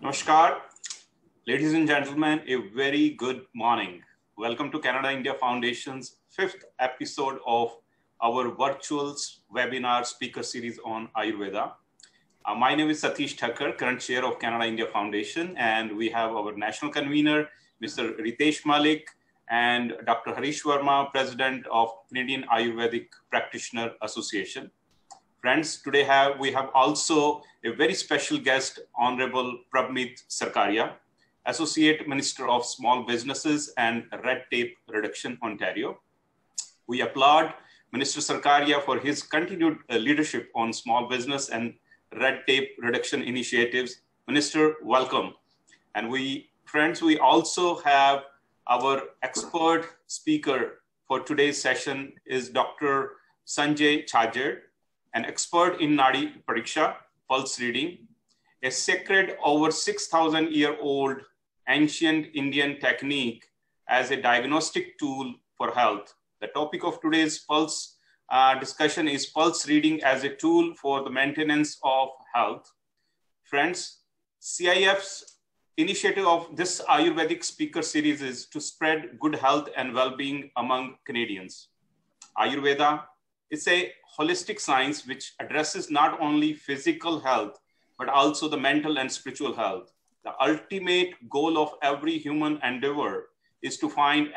Namaskar, ladies and gentlemen, a very good morning. Welcome to Canada India Foundation's fifth episode of our virtual webinar speaker series on Ayurveda. My name is Satish Thakkar, current chair of Canada India Foundation, and we have our national convener, Mr. Ritesh Malik, and Dr. Harish Verma, president of Canadian Ayurvedic Practitioner Association. Friends, today we have also a very special guest, Honorable Prabmeet Sarkaria, Associate Minister of Small Businesses and Red Tape Reduction, Ontario. We applaud Minister Sarkaria for his continued leadership on small business and red tape reduction initiatives. Minister, welcome. And friends, we also have our expert speaker for today's session is Dr. Sanjay Chajed, an expert in Nadi Pariksha, pulse reading, a sacred over 6,000-year-old ancient Indian technique as a diagnostic tool for health. The topic of today's pulse discussion is pulse reading as a tool for the maintenance of health. Friends, CIF's initiative of this Ayurvedic speaker series is to spread good health and well-being among Canadians. Ayurveda is a holistic science which addresses not only physical health, but also the mental and spiritual health. The ultimate goal of every human endeavor is to find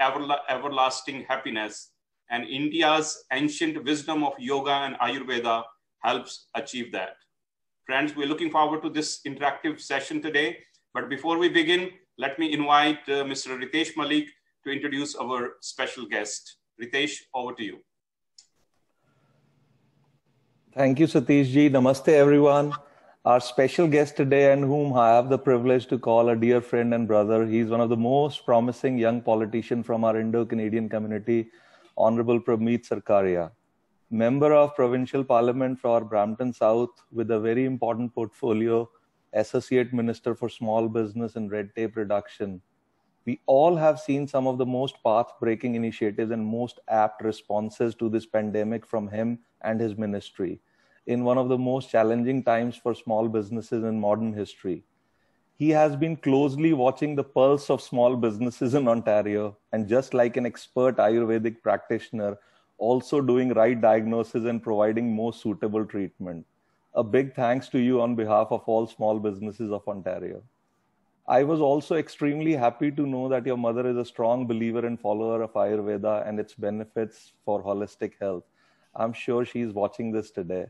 everlasting happiness, and India's ancient wisdom of yoga and Ayurveda helps achieve that. Friends, we're looking forward to this interactive session today. But before we begin, let me invite Mr. Ritesh Malik to introduce our special guest. Ritesh, over to you. Thank you, Satish ji. Namaste, everyone. Our special guest today, and whom I have the privilege to call a dear friend and brother. He's one of the most promising young politicians from our Indo-Canadian community, Honorable Prabmeet Sarkaria. Member of Provincial Parliament for Brampton South with a very important portfolio, Associate Minister for Small Business and Red Tape Reduction. We all have seen some of the most path-breaking initiatives and most apt responses to this pandemic from him and his ministry in one of the most challenging times for small businesses in modern history. He has been closely watching the pulse of small businesses in Ontario, and just like an expert Ayurvedic practitioner, also doing right diagnosis and providing most suitable treatment. A big thanks to you on behalf of all small businesses of Ontario. I was also extremely happy to know that your mother is a strong believer and follower of Ayurveda and its benefits for holistic health. I'm sure she's watching this today.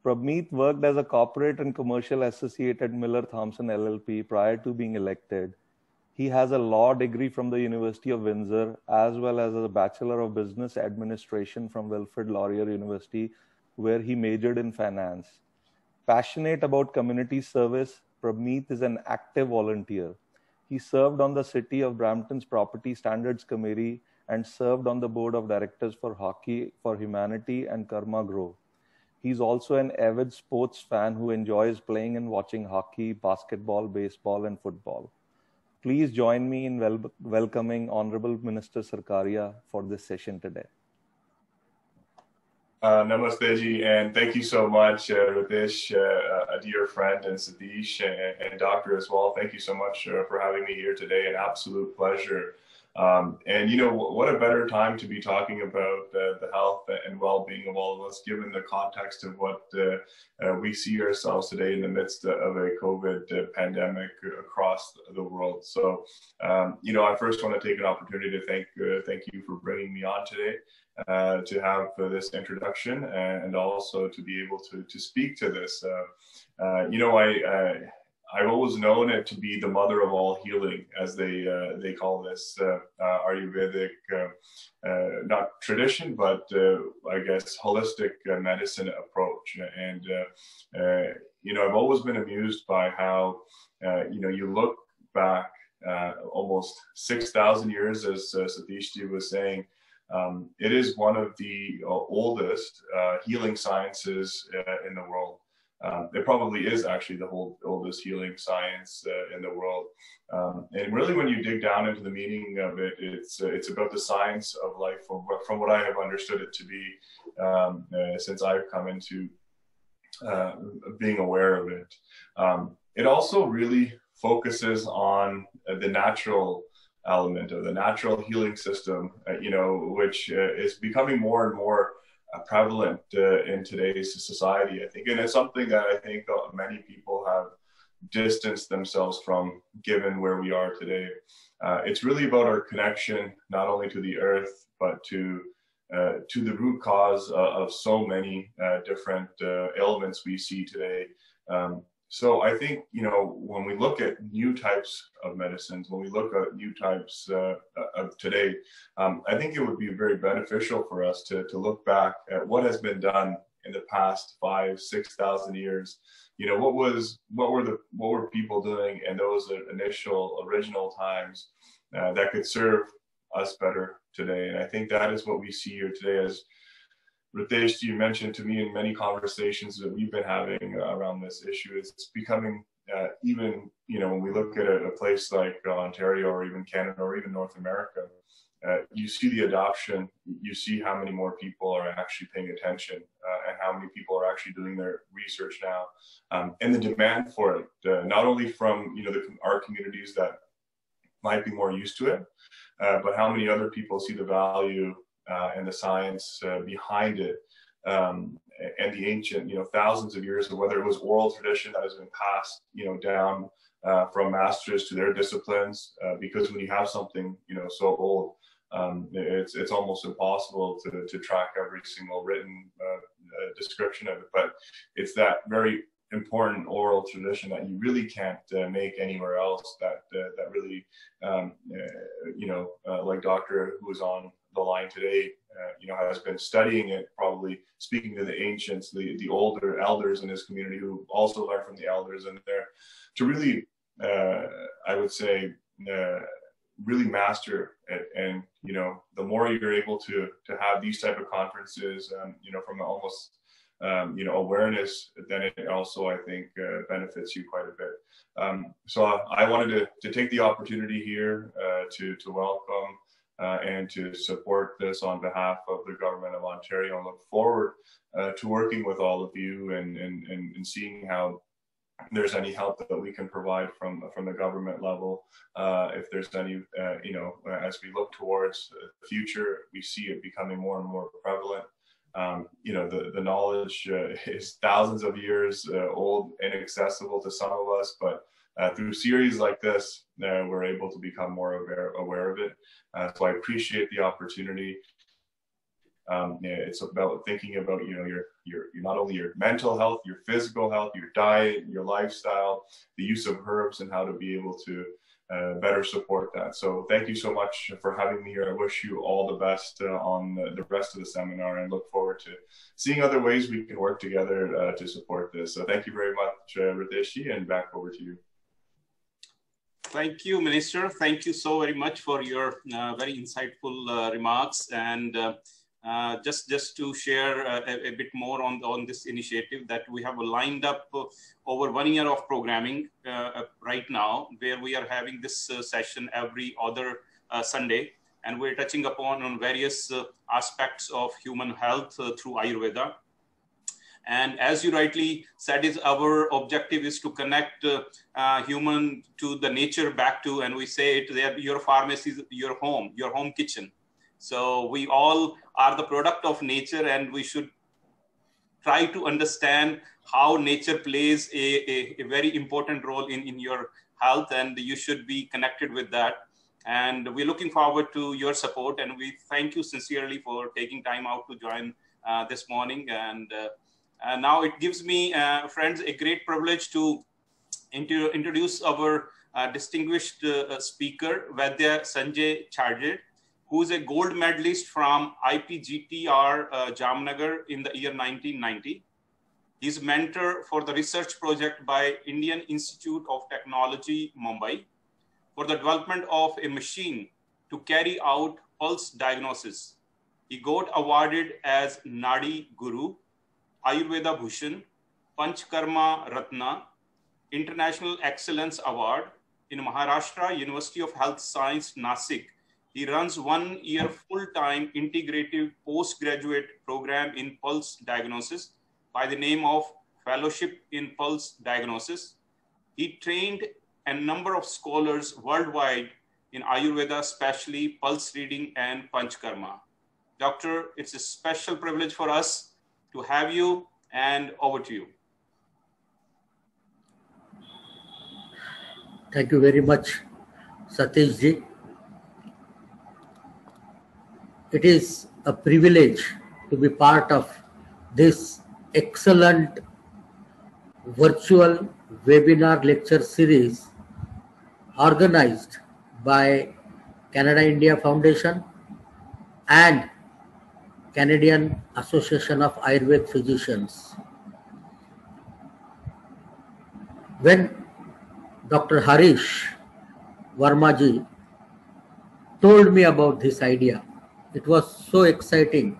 Prabmeet worked as a corporate and commercial associate at Miller Thomson LLP prior to being elected. He has a law degree from the University of Windsor, as well as a Bachelor of Business Administration from Wilfrid Laurier University, where he majored in finance. Passionate about community service, Prabmeet is an active volunteer. He served on the City of Brampton's Property Standards Committee and served on the board of directors for Hockey for Humanity and Karma Grow. He's also an avid sports fan who enjoys playing and watching hockey, basketball, baseball, and football. Please join me in welcoming Honorable Minister Sarkaria for this session today. Namaste ji, and thank you so much, Ritesh, a dear friend, and Satish, and Doctor as well. Thank you so much for having me here today. An absolute pleasure. And you know, what a better time to be talking about the health and well-being of all of us, given the context of what we see ourselves today in the midst of a COVID pandemic across the world. So, you know, I first want to take an opportunity to thank you for bringing me on today. To have this introduction and also to be able to speak to this. You know, I've always known it to be the mother of all healing, as they call this Ayurvedic, not tradition, but I guess holistic medicine approach. And, you know, I've always been amused by how, you know, you look back almost 6,000 years, as Satish ji was saying. It is one of the oldest healing sciences in the world. It probably is actually the oldest healing science in the world. And really, when you dig down into the meaning of it, it's about the science of life from what I have understood it to be since I've come into being aware of it. It also really focuses on the natural element of the natural healing system, which is becoming more and more prevalent in today's society, I think. And it's something that I think many people have distanced themselves from, given where we are today. It's really about our connection, not only to the earth, but to the root cause of so many different ailments we see today. So I think, when we look at new types of medicines, when we look at new types of today, I think it would be very beneficial for us to look back at what has been done in the past 5,000 to 6,000 years. What were people doing in those original times that could serve us better today? And I think that is what we see here today. As Ritesh, you mentioned to me in many conversations that we've been having around this issue, it's becoming even, when we look at a place like Ontario or even Canada or even North America, you see the adoption, you see how many more people are actually paying attention and how many people are actually doing their research now, and the demand for it, not only from our communities that might be more used to it, but how many other people see the value and the science behind it, and the ancient, thousands of years of whether it was oral tradition that has been passed, down from masters to their disciplines, because when you have something, so old, it's almost impossible to track every single written description of it. But it's that very important oral tradition that you really can't make anywhere else. That really, like Doctor who was on the line today, has been studying it, probably speaking to the ancients, the older elders in his community who also learned from the elders, and there to really, I would say, really master it. And the more you're able to have these type of conferences, from almost awareness, then it also, I think, benefits you quite a bit. So I wanted to take the opportunity here to welcome and to support this on behalf of the government of Ontario, and look forward to working with all of you and seeing how there's any help that we can provide from the government level. If there's any, as we look towards the future, we see it becoming more and more prevalent. The knowledge is thousands of years old, inaccessible to some of us, but through series like this, we're able to become more aware of it. So I appreciate the opportunity. It's about thinking about your not only your mental health, your physical health, your diet, your lifestyle, the use of herbs, and how to be able to better support that. So thank you so much for having me here. I wish you all the best on the rest of the seminar, and look forward to seeing other ways we can work together to support this. So thank you very much, Ritesh, and back over to you. Thank you, Minister. Thank you so very much for your very insightful remarks. And just to share a bit more on this initiative that we have lined up over 1 year of programming right now, where we are having this session every other Sunday, and we're touching upon on various aspects of human health through Ayurveda. And as you rightly said, our objective is to connect human to the nature back to, and we say it there, your pharmacy is your home kitchen. So we all are the product of nature, and we should try to understand how nature plays a very important role in your health, and you should be connected with that. And we're looking forward to your support, and we thank you sincerely for taking time out to join this morning. And now it gives me, friends, a great privilege to introduce our distinguished speaker, Vaidya Sanjay Charjit, who is a gold medalist from IPGTR Jamnagar in the year 1990. He's mentor for the research project by Indian Institute of Technology, Mumbai, for the development of a machine to carry out pulse diagnosis. He got awarded as Nadi Guru, Ayurveda Bhushan, Panchkarma Ratna, International Excellence Award in Maharashtra University of Health Science, Nasik. He runs 1 year full-time integrative postgraduate program in pulse diagnosis by the name of Fellowship in Pulse Diagnosis. He trained and number of scholars worldwide in Ayurveda, especially pulse reading and Panchkarma. Doctor, it's a special privilege for us to have you, and over to you. Thank you very much, Satish ji. It is a privilege to be part of this excellent virtual webinar lecture series organized by Canada India Foundation and Canadian Association of Ayurvedic Physicians. When Dr. Harish Verma-ji told me about this idea, it was so exciting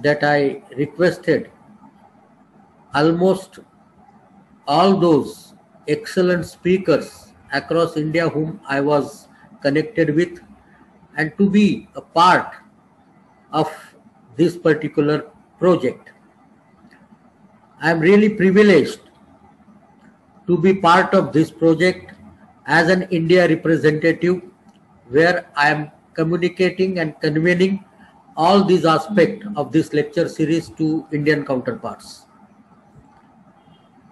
that I requested almost all those excellent speakers across India whom I was connected with, and to be a part of this particular project. I am really privileged to be part of this project as an India representative, where I am communicating and convening all these aspects of this lecture series to Indian counterparts.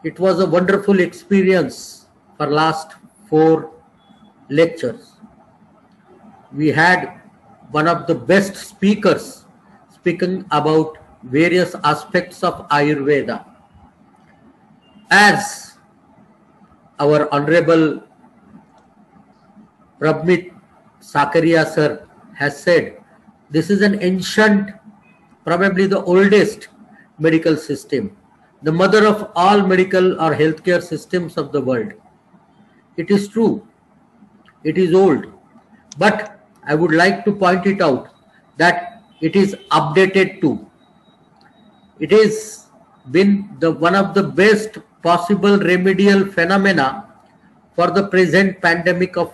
It was a wonderful experience for last 4 lectures. We had one of the best speakers speaking about various aspects of Ayurveda. As our Honorable Prabmit Sakaria sir has said, this is an ancient, probably the oldest medical system, the mother of all medical or healthcare systems of the world. It is true, it is old, but I would like to point it out that it is updated too. It has been one of the best possible remedial phenomena for the present pandemic of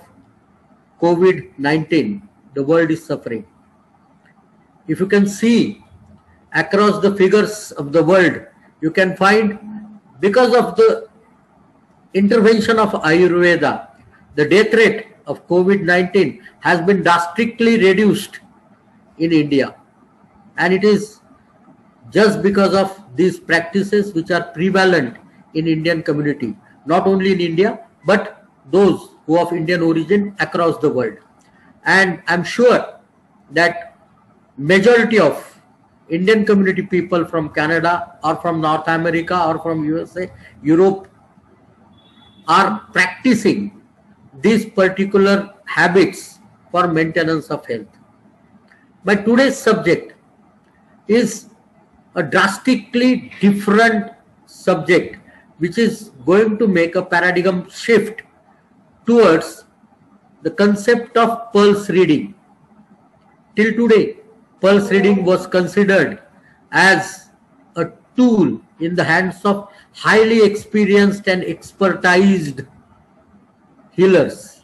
COVID-19 the world is suffering. If you can see across the figures of the world, you can find, because of the intervention of Ayurveda, the death rate of COVID-19 has been drastically reduced in India. And it is just because of these practices which are prevalent in Indian community, not only in India, but those who are of Indian origin across the world. And I'm sure that majority of Indian community people from Canada or from North America or from USA, Europe are practicing these particular habits for maintenance of health. But today's subject is a drastically different subject, which is going to make a paradigm shift towards the concept of pulse reading. Till today, pulse reading was considered as a tool in the hands of highly experienced and expertised healers.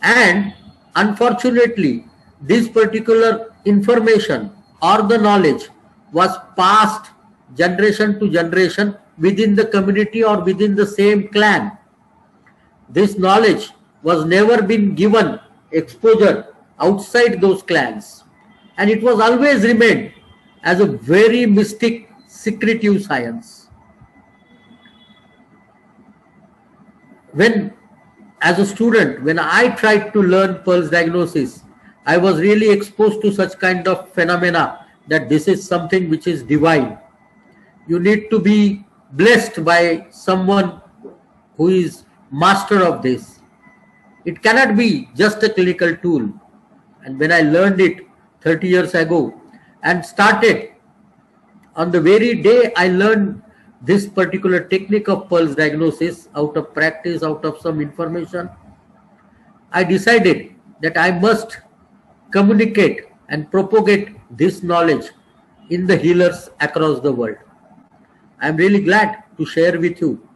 And unfortunately, this particular information or the knowledge was passed generation to generation within the community or within the same clan. This knowledge was never been given exposure outside those clans, and it was always remained as a very mystic, secretive science. When, as a student, when I tried to learn pulse diagnosis, I was really exposed to such kind of phenomena that this is something which is divine. You need to be blessed by someone who is master of this. It cannot be just a clinical tool. And when I learned it 30 years ago and started, on the very day I learned this particular technique of pulse diagnosis out of practice, out of some information, I decided that I must communicate and propagate this knowledge in the healers across the world. I am really glad to share with you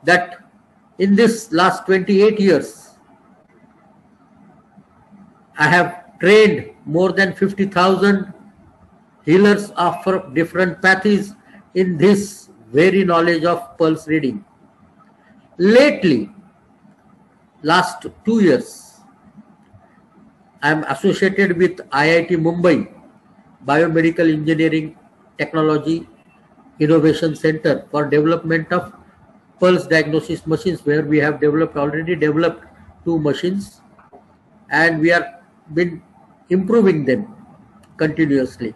that in this last 28 years, I have trained more than 50,000 healers of different pathies in this very knowledge of pulse reading. Lately, last 2 years, I am associated with IIT Mumbai Biomedical Engineering Technology Innovation Center for development of pulse diagnosis machines, where we have already developed 2 machines, and we are been improving them continuously.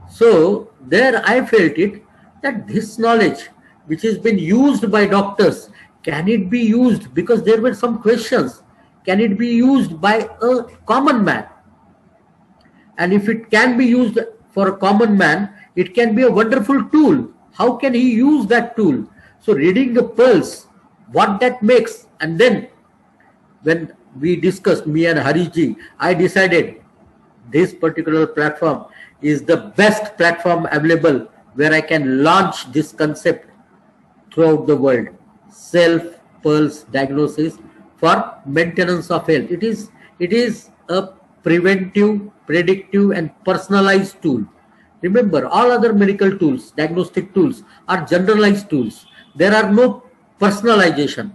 So there I felt it that this knowledge which has been used by doctors, can it be used, because there were some questions, can it be used by a common man? And if it can be used for a common man, it can be a wonderful tool. How can he use that tool? So reading the pulse, what that makes, and then when we discussed, me and Hariji, I decided this particular platform is the best platform available where I can launch this concept throughout the world. Self-pulse diagnosis for maintenance of health. It is a preventive, predictive and personalized tool. Remember, all other medical tools, diagnostic tools are generalized tools. There are no personalization.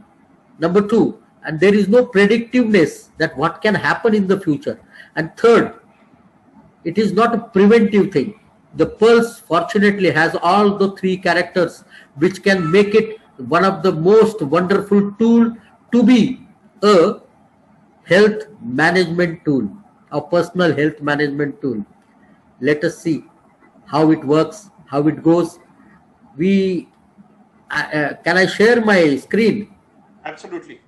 Number 2, and there is no predictiveness that what can happen in the future. And third, it is not a preventive thing. The pulse fortunately has all the 3 characters which can make it one of the most wonderful tool to be a health management tool, a personal health management tool. Let us see how it works, how it goes. Can I share my screen? Absolutely.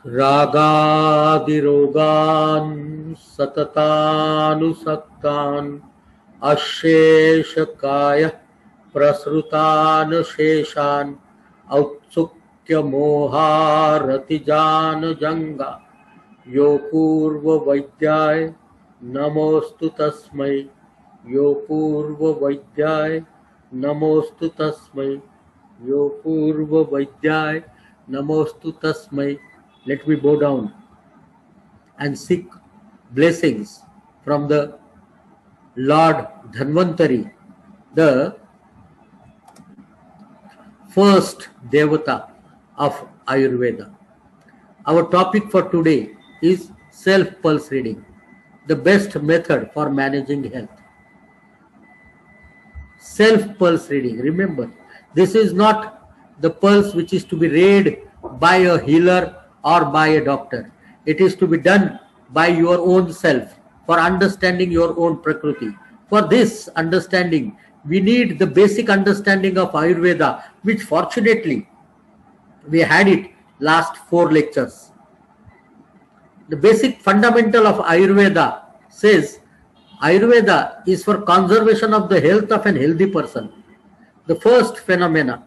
Ragadirogan satatanusaktan asheshakaya prasrutan sheshan autsukya moharatijan janga yopurva vaidyay namostu tasmai yopurva vaidyay namostu tasmai yopurva vaidyay namostu tasmai. Let me bow down and seek blessings from the Lord Dhanvantari, the first Devata of Ayurveda. Our topic for today is self-pulse reading, the best method for managing health. Self-pulse reading. Remember, this is not the pulse which is to be read by a healer or by a doctor. It is to be done by your own self, for understanding your own Prakriti. For this understanding, we need the basic understanding of Ayurveda, which fortunately we had it last 4 lectures. The basic fundamental of Ayurveda says Ayurveda is for conservation of the health of an healthy person. The first phenomena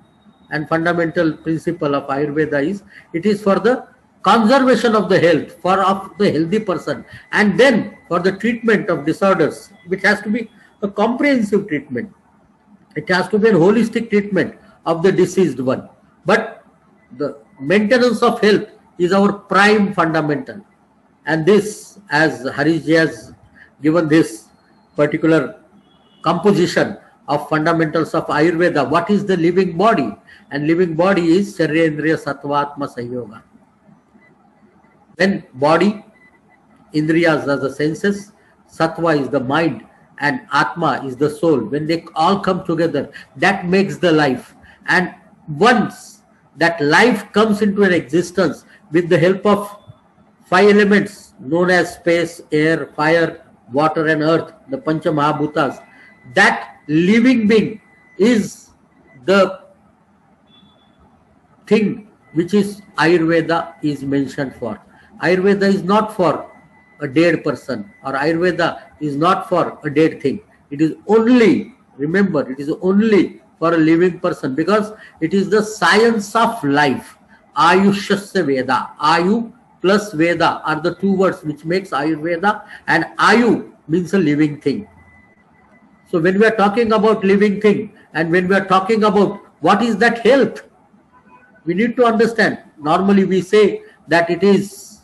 and fundamental principle of Ayurveda is it is for the conservation of the health of the healthy person, and then for the treatment of disorders, which has to be a comprehensive treatment. It has to be a holistic treatment of the diseased one. But the maintenance of health is our prime fundamental. And this, as Harishji has given this particular composition of fundamentals of Ayurveda, what is the living body? And living body is Sharirendriya Sattva-Atma Sanyoga. When body, Indriyas are the senses, Sattva is the mind, and Atma is the soul. When they all come together, that makes the life. And once that life comes into an existence with the help of 5 elements known as space, air, fire, water and earth, the Pancha Mahabhutas, that living being is the thing which is Ayurveda is mentioned for. Ayurveda is not for a dead person, or Ayurveda is not for a dead thing. It is only, remember, it is only for a living person, because it is the science of life. Ayushasya Veda. Ayu plus Veda are the two words which makes Ayurveda, and Ayu means a living thing. So when we are talking about living thing, and when we are talking about what is that health, we need to understand. Normally we say that it is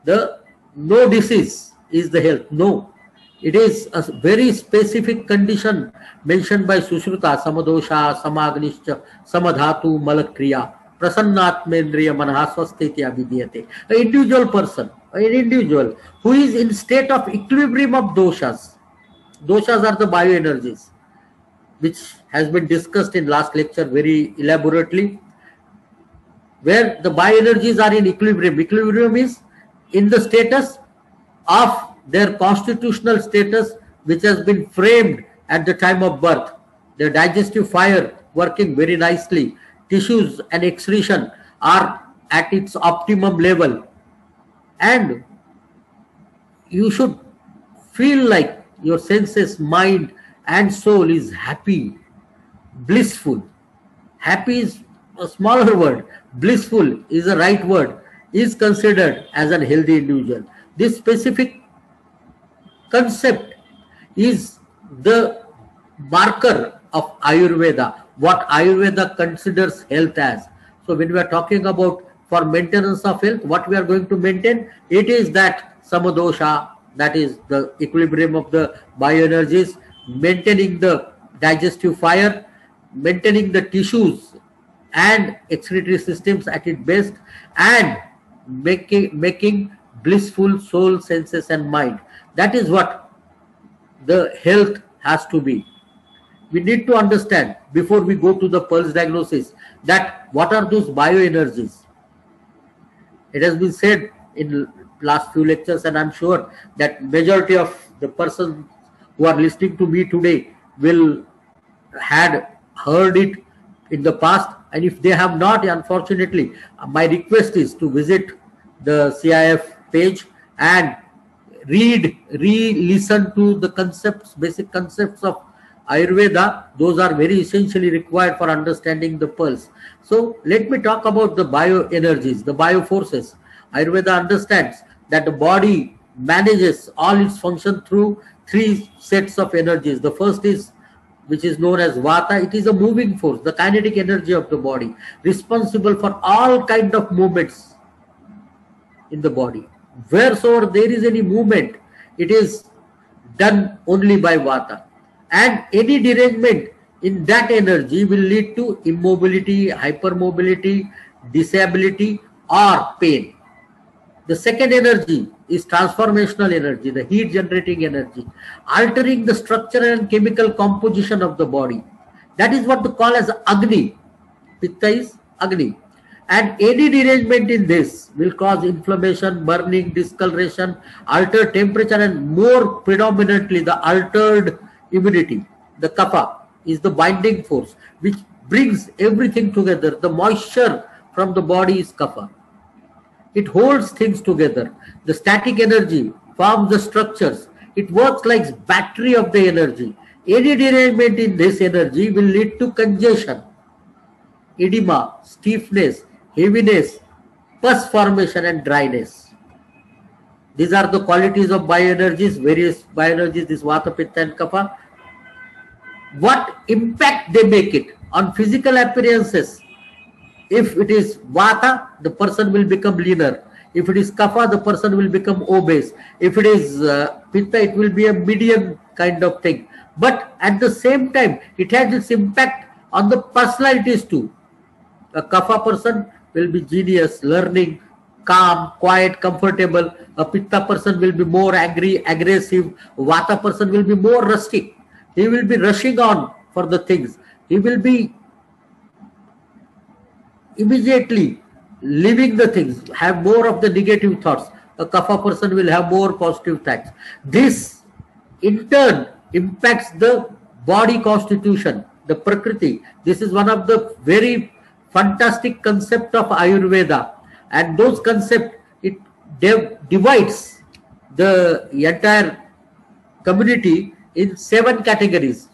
the no disease is the health. No. It is a very specific condition mentioned by Sushruta, samadosha, samagnischa, samadhatu, malakriya, prasannatmendriya manha swastitya vidyate. An individual person, an individual who is in state of equilibrium of doshas. Doshas are the bioenergies, which has been discussed in last lecture very elaborately, where the bioenergies are in equilibrium. Equilibrium is in the status of their constitutional status, which has been framed at the time of birth. The digestive fire working very nicely, tissues and excretion are at its optimum level, and you should feel like your senses, mind and soul is happy, blissful. Happy is a smaller word, blissful is the right word, is considered as a healthy individual. This specific concept is the marker of Ayurveda, what Ayurveda considers health as. So when we are talking about for maintenance of health, what we are going to maintain, it is that samadosha, that is the equilibrium of the bioenergies, maintaining the digestive fire, maintaining the tissues and excretory systems at its best, and making blissful soul, senses and mind. That is what the health has to be. We need to understand, before we go to the pulse diagnosis, that what are those bioenergies. It has been said in last few lectures, and I'm sure that majority of the persons who are listening to me today will had heard it in the past, and if they have not, unfortunately, my request is to visit the CIF page and re-listen to the concepts, basic concepts of Ayurveda. Those are very essentially required for understanding the pulse. So let me talk about the bioenergies, the bioforces. Ayurveda understands that the body manages all its function through 3 sets of energies. The first is, which is known as Vata. It is a moving force, the kinetic energy of the body, responsible for all kind of movements in the body. Wheresoever there is any movement, it is done only by Vata. And any derangement in that energy will lead to immobility, hypermobility, disability or pain. The second energy is transformational energy, the heat generating energy, altering the structural and chemical composition of the body. That is what they call as Agni. Pitta is Agni. And any derangement in this will cause inflammation, burning, discoloration, altered temperature, and more predominantly the altered immunity. The Kapha is the binding force which brings everything together. The moisture from the body is Kapha. It holds things together. The static energy forms the structures. It works like battery of the energy. Any derangement in this energy will lead to congestion, edema, stiffness, heaviness, pus formation and dryness. These are the qualities of bioenergies, various bioenergies, this Vata, Pitta and Kapha. What impact they make it on physical appearances? If it is Vata, the person will become leaner. If it is Kapha, the person will become obese. If it is Pitta, it will be a medium kind of thing. But at the same time, it has its impact on the personalities too. A Kapha person will be genius, learning, calm, quiet, comfortable. A Pitta person will be more angry, aggressive. Vata person will be more rustic. He will be rushing on for the things. He will be immediately leaving the things, have more of the negative thoughts. a kapha person will have more positive tags. This in turn impacts the body constitution, the prakriti. This is one of the very fantastic concept of Ayurveda, and those concept, it divides the entire community in 7 categories,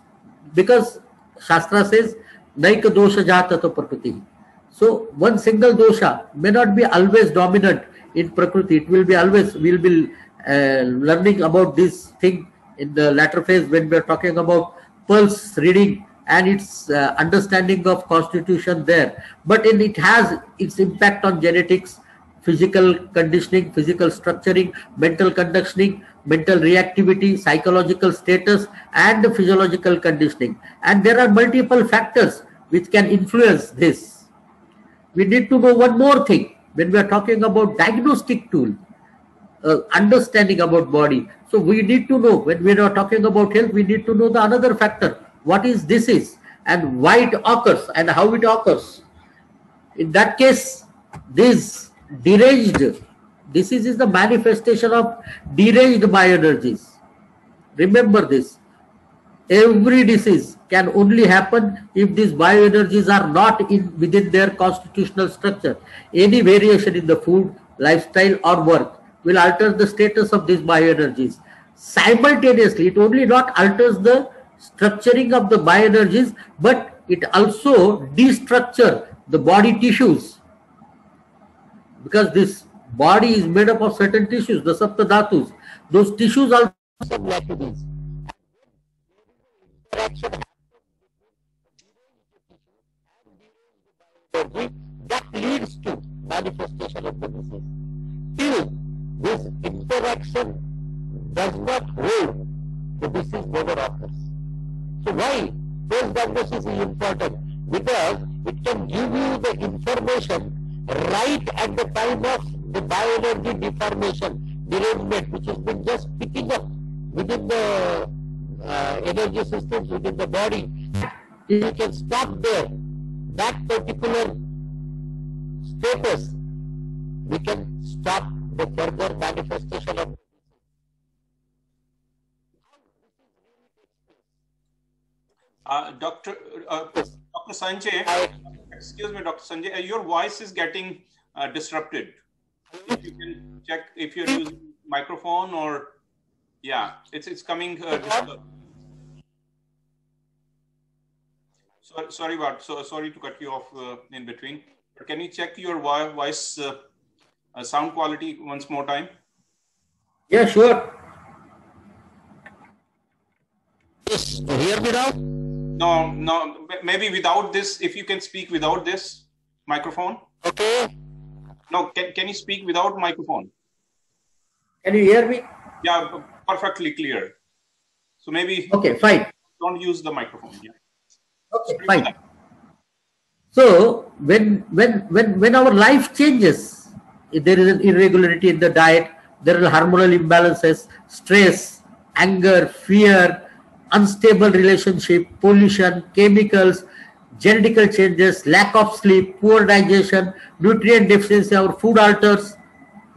because Shastra says naika dosha jata prakriti. So one single dosha may not be always dominant in prakriti. It will be always, we'll be learning about this thing in the latter phase when we are talking about pulse reading and its understanding of constitution there. But it has its impact on genetics, physical conditioning, physical structuring, mental conditioning, mental reactivity, psychological status, and physiological conditioning. And there are multiple factors which can influence this. We need to know one more thing when we are talking about diagnostic tool, understanding about body. So we need to know, when we are talking about health, we need to know the another factor. What is disease and why it occurs and how it occurs. In that case, this deranged disease is the manifestation of deranged bioenergies. Remember this. Every disease can only happen if these bioenergies are not within their constitutional structure. Any variation in the food, lifestyle or work will alter the status of these bioenergies. Simultaneously, it only not alters the structuring of the bioenergies, but it also destructure the body tissues. Because this body is made up of certain tissues, the sapta dhatus. Those tissues also similar to these. That leads to manifestation of the disease. Till this interaction does not hold, the disease never occurs. So why post diagnosis is important? Because it can give you the information right at the time of the bioenergy deformation, derangement, which has been just picking up within the energy systems within the body. You can stop there, that particular status, we can stop the further manifestation of. Dr. Sanjay, excuse me, Dr. Sanjay, your voice is getting disrupted. If you can check if you're using microphone or, yeah, it's coming. Sorry to cut you off in between. But can you check your voice sound quality once more time? Yeah, sure. Yes, hear me now? No, maybe without this, if you can speak without this microphone. Okay. No, can you speak without microphone? Can you hear me? Yeah, perfectly clear. So maybe. Okay, fine. Don't use the microphone. Yeah. Okay, fine. So when our life changes, if there is an irregularity in the diet, there are hormonal imbalances, stress, anger, fear, unstable relationship, pollution, chemicals, genetical changes, lack of sleep, poor digestion, nutrient deficiency, our food alters.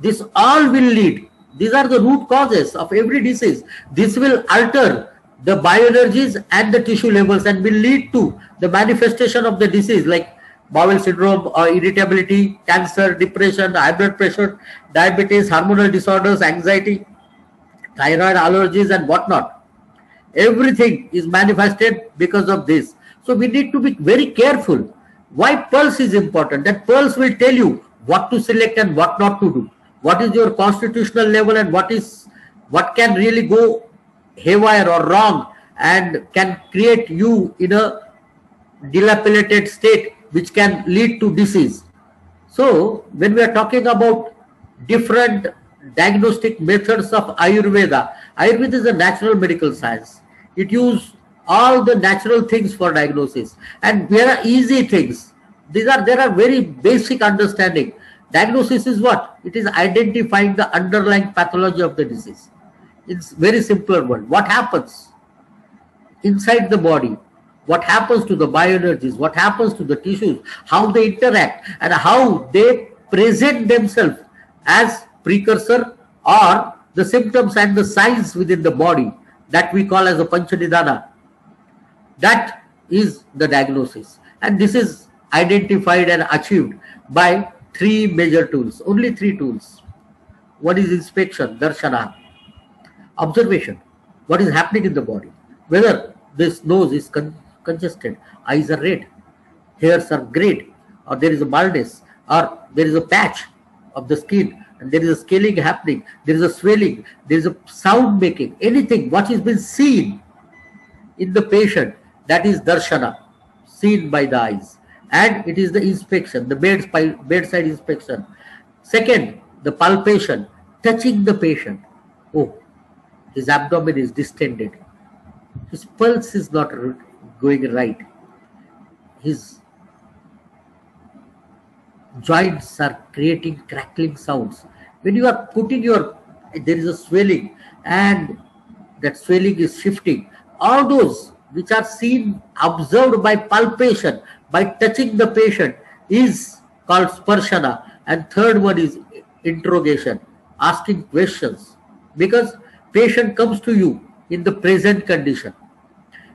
This all will lead. These are the root causes of every disease. This will alter the bioenergies and the tissue levels and will lead to the manifestation of the disease like bowel syndrome, irritability, cancer, depression, high blood pressure, diabetes, hormonal disorders, anxiety, thyroid, allergies and whatnot. Everything is manifested because of this. So we need to be very careful. Why pulse is important? That pulse will tell you what to select and what not to do. What is your constitutional level and what can really go haywire or wrong and can create you in a dilapidated state which can lead to disease. So when we are talking about different diagnostic methods of Ayurveda, Ayurveda is a natural medical science. It uses all the natural things for diagnosis and there are easy things. There are very basic understanding. Diagnosis is what? It is identifying the underlying pathology of the disease. It's very simpler word. What happens inside the body? What happens to the bioenergies? What happens to the tissues? How they interact and how they present themselves as precursor or the symptoms and the signs within the body that we call as a Panchanidana. That is the diagnosis. And this is identified and achieved by three major tools, only three tools. One is inspection, darshana, observation, what is happening in the body, whether this nose is congested, eyes are red, hairs are grayed, or there is a baldness, or there is a patch of the skin, and there is a scaling happening, there is a swelling, there is a sound making, anything what has been seen in the patient, that is darshana, seen by the eyes. And it is the inspection, the bedside inspection. Second, the palpation, touching the patient. Oh, his abdomen is distended. His pulse is not going right. His joints are creating crackling sounds. When you are putting there is a swelling and that swelling is shifting. All those which are seen, observed by palpation, by touching the patient, is called sparshana. And third one is interrogation, asking questions, because patient comes to you in the present condition,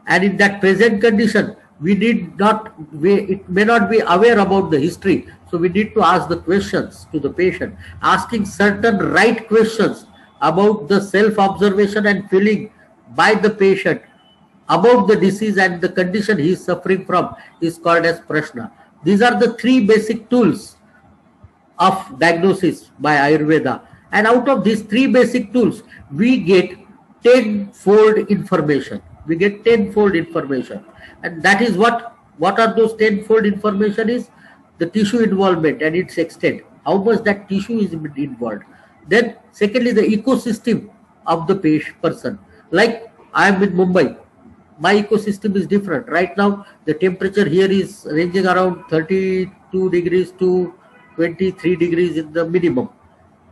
and in that present condition it may not be aware about the history, so we need to ask the questions to the patient, asking certain right questions about the self-observation and feeling by the patient about the disease and the condition he is suffering from is called as prashna. These are the three basic tools of diagnosis by Ayurveda, and out of these three basic tools we get tenfold information. We get tenfold information, and that is what are those tenfold information is? The tissue involvement and its extent, how much that tissue is involved. Then secondly, the ecosystem of the person. Like I am in Mumbai, my ecosystem is different. Right now the temperature here is ranging around 32 degrees to 23 degrees in the minimum.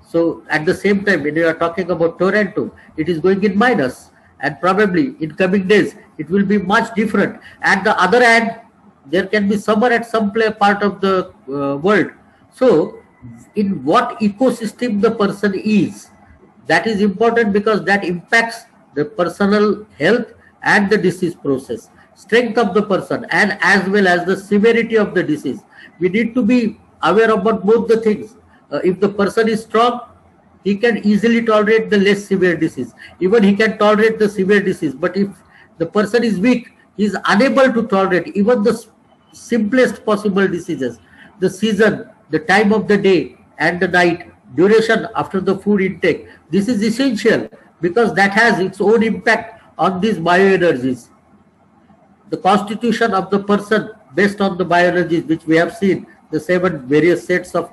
So at the same time, when you are talking about Toronto, it is going in minus, and probably in coming days it will be much different. At the other hand, there can be summer at some part of the world. So in what ecosystem the person is, that is important, because that impacts the personal health and the disease process, strength of the person, and as well as the severity of the disease. We need to be aware about both the things. If the person is strong, he can easily tolerate the less severe disease. Even he can tolerate the severe disease. But if the person is weak, he is unable to tolerate even the simplest possible diseases. The season, the time of the day and the night, duration after the food intake. This is essential because that has its own impact on these bioenergies. The constitution of the person based on the bioenergies, which we have seen, the 7 various sets of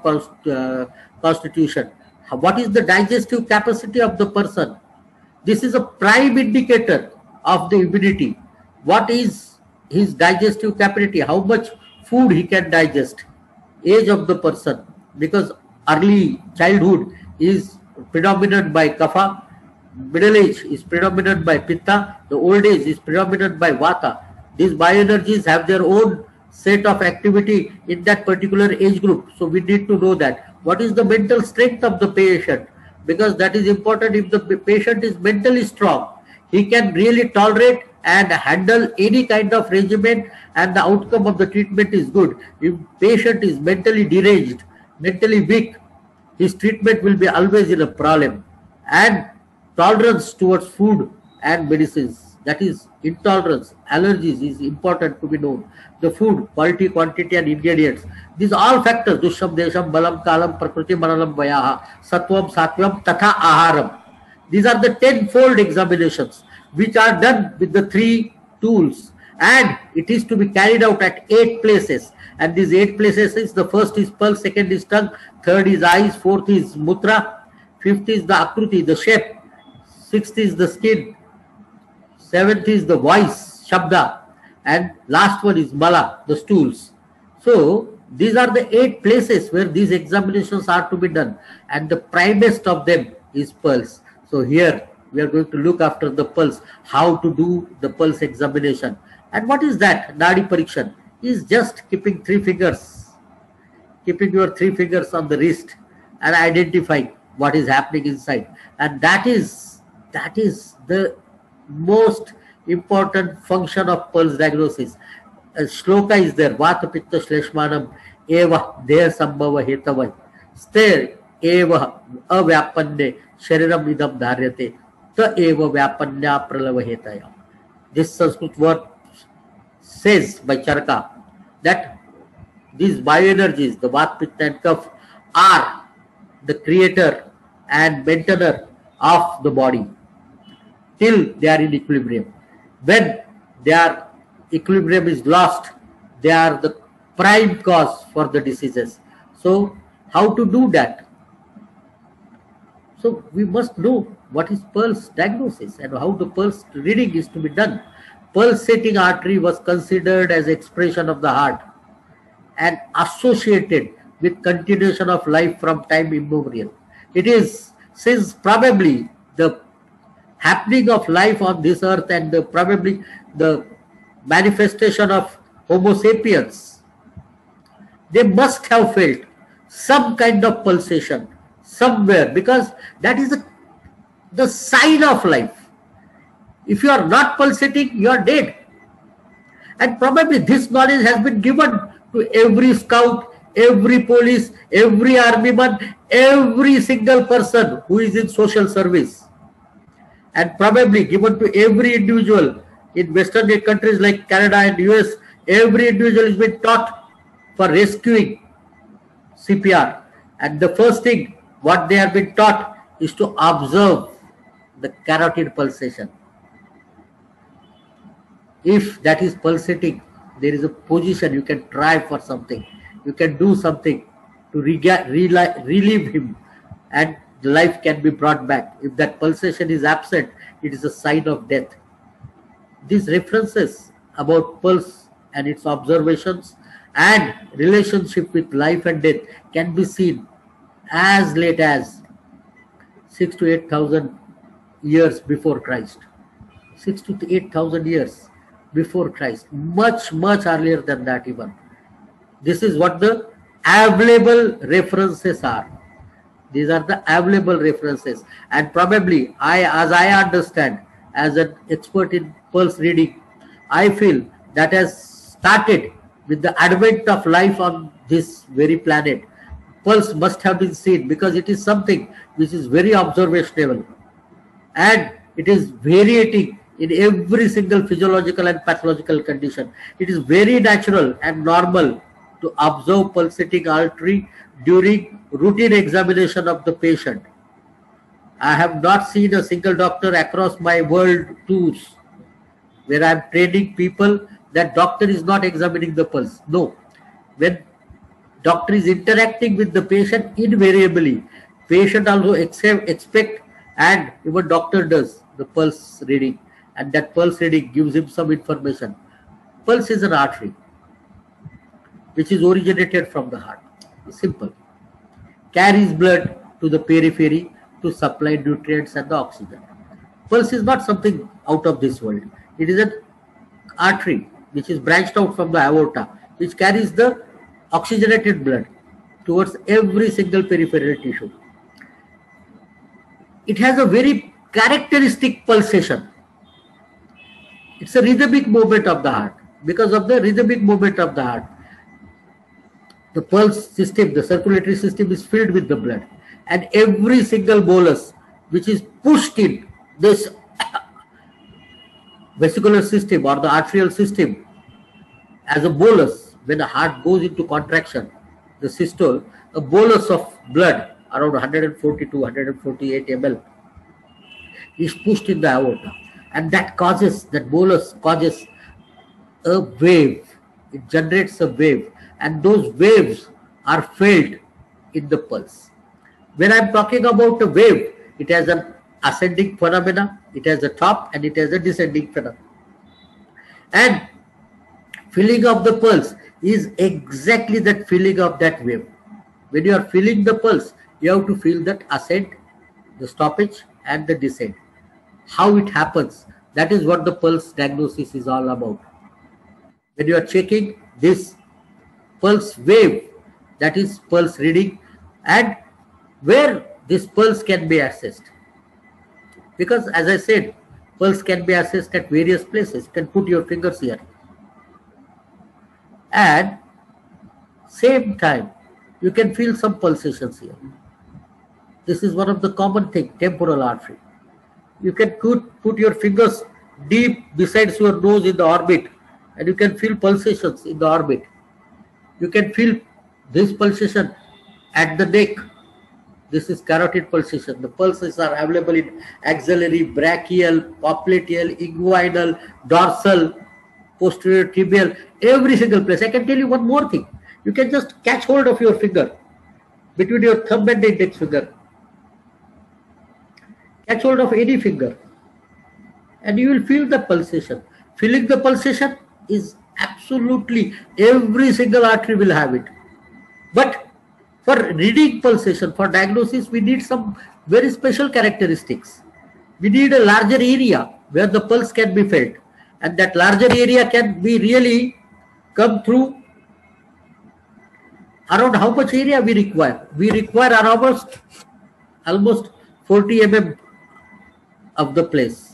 constitution. What is the digestive capacity of the person? This is a prime indicator of the immunity. What is his digestive capacity? How much food he can digest? Age of the person, because early childhood is predominant by kapha, middle age is predominant by pitta, the old age is predominant by vata. These bioenergies have their own set of activity in that particular age group. So we need to know that. What is the mental strength of the patient? Because that is important. If the patient is mentally strong, he can really tolerate and handle any kind of regimen, and the outcome of the treatment is good. If patient is mentally deranged, mentally weak, his treatment will be always in a problem. And tolerance towards food and medicines, that is intolerance, allergies, is important to be known. The food, quality, quantity and ingredients, these all factors, dusham, desham, balam, kalam, prakriti, manalam, vayaha, satvam, satvam, tatha, aharam. These are the tenfold examinations which are done with the 3 tools, and it is to be carried out at 8 places. And these 8 places is, the first is pulse, second is tongue, third is eyes, fourth is mutra, fifth is the akruti, the shape, sixth is the skin, seventh is the voice, shabda, and last one is mala, the stools. So these are the 8 places where these examinations are to be done, and the primest of them is pulse. So here we are going to look after the pulse, how to do the pulse examination. And what is that? Nadi parikshan is just keeping 3 fingers, keeping your 3 fingers on the wrist and identifying what is happening inside. And that is the most important function of pulse diagnosis. A shloka is there, Vata Pitta Shleshmanam Eva Deha Sambhava Hetavai Sthir Eva Avyapanye Shariram Idam Dharyate Ta Eva Vyapanya Pralava Hetaya. This Sanskrit word says by Charaka that these bioenergies, the Vata, Pitta and Kapha, are the creator and maintainer of the body till they are in equilibrium. When their equilibrium is lost, they are the prime cause for the diseases. So how to do that? So we must know what is pulse diagnosis and how the pulse reading is to be done. Pulsating artery was considered as expression of the heart and associated with continuation of life from time immemorial. It is since probably the happening of life on this earth and probably the manifestation of Homo sapiens, they must have felt some kind of pulsation somewhere, because that is the sign of life. If you are not pulsating, you are dead. And probably this knowledge has been given to every scout, every police, every army man, every single person who is in social service, and probably given to every individual in Western countries like Canada and US. Every individual is being taught for rescuing CPR, and the first thing what they have been taught is to observe the carotid pulsation. If that is pulsating, there is a position you can try for something, you can do something to relieve him, and life can be brought back. If that pulsation is absent, it is a sign of death. These references about pulse and its observations and relationship with life and death can be seen as late as 6,000 to 8,000 years before Christ. 6,000 to 8,000 years before Christ, much earlier than that even. This is what the available references are. These are the available references, and probably as I understand, as an expert in pulse reading, I feel that has started with the advent of life on this very planet. Pulse must have been seen because it is something which is very observational, and it is variating in every single physiological and pathological condition. It is very natural and normal to observe pulsating artery during routine examination of the patient. I have not seen a single doctor across my world tours where I am training people that doctor is not examining the pulse. No. When doctor is interacting with the patient, invariably patient also expect, and even doctor does the pulse reading, and that pulse reading gives him some information. Pulse is an artery which is originated from the heart. It's simple. Carries blood to the periphery to supply nutrients and the oxygen. Pulse is not something out of this world. It is an artery which is branched out from the aorta, which carries the oxygenated blood towards every single peripheral tissue. It has a very characteristic pulsation. It's a rhythmic movement of the heart. Because of the rhythmic movement of the heart, the pulse system, the circulatory system is filled with the blood, and every single bolus which is pushed in this vesicular system or the arterial system as a bolus, when the heart goes into contraction, the systole, a bolus of blood around 140 to 148 ml is pushed in the aorta, and that bolus causes a wave. It generates a wave, and those waves are felt in the pulse. When I am talking about a wave, it has an ascending phenomena, it has a top, and it has a descending phenomena. And feeling of the pulse is exactly that feeling of that wave. When you are feeling the pulse, you have to feel that ascent, the stoppage, and the descent. How it happens, that is what the pulse diagnosis is all about. When you are checking this pulse wave, that is pulse reading, and where this pulse can be assessed. Because as I said, pulse can be assessed at various places. You can put your fingers here. And same time, you can feel some pulsations here. This is one of the common thing, temporal artery. You can put your fingers deep besides your nose in the orbit, and you can feel pulsations in the orbit. You can feel this pulsation at the neck. This is carotid pulsation. The pulses are available in axillary, brachial, popliteal, inguinal, dorsal, posterior tibial, every single place. I can tell you one more thing. You can just catch hold of your finger between your thumb and the index finger. Catch hold of any finger and you will feel the pulsation. Feeling the pulsation is absolutely, every single artery will have it. But for reading pulsation, for diagnosis, we need some very special characteristics. We need a larger area where the pulse can be felt, and that larger area can be really come through around how much area we require. We require almost 40 mm of the place.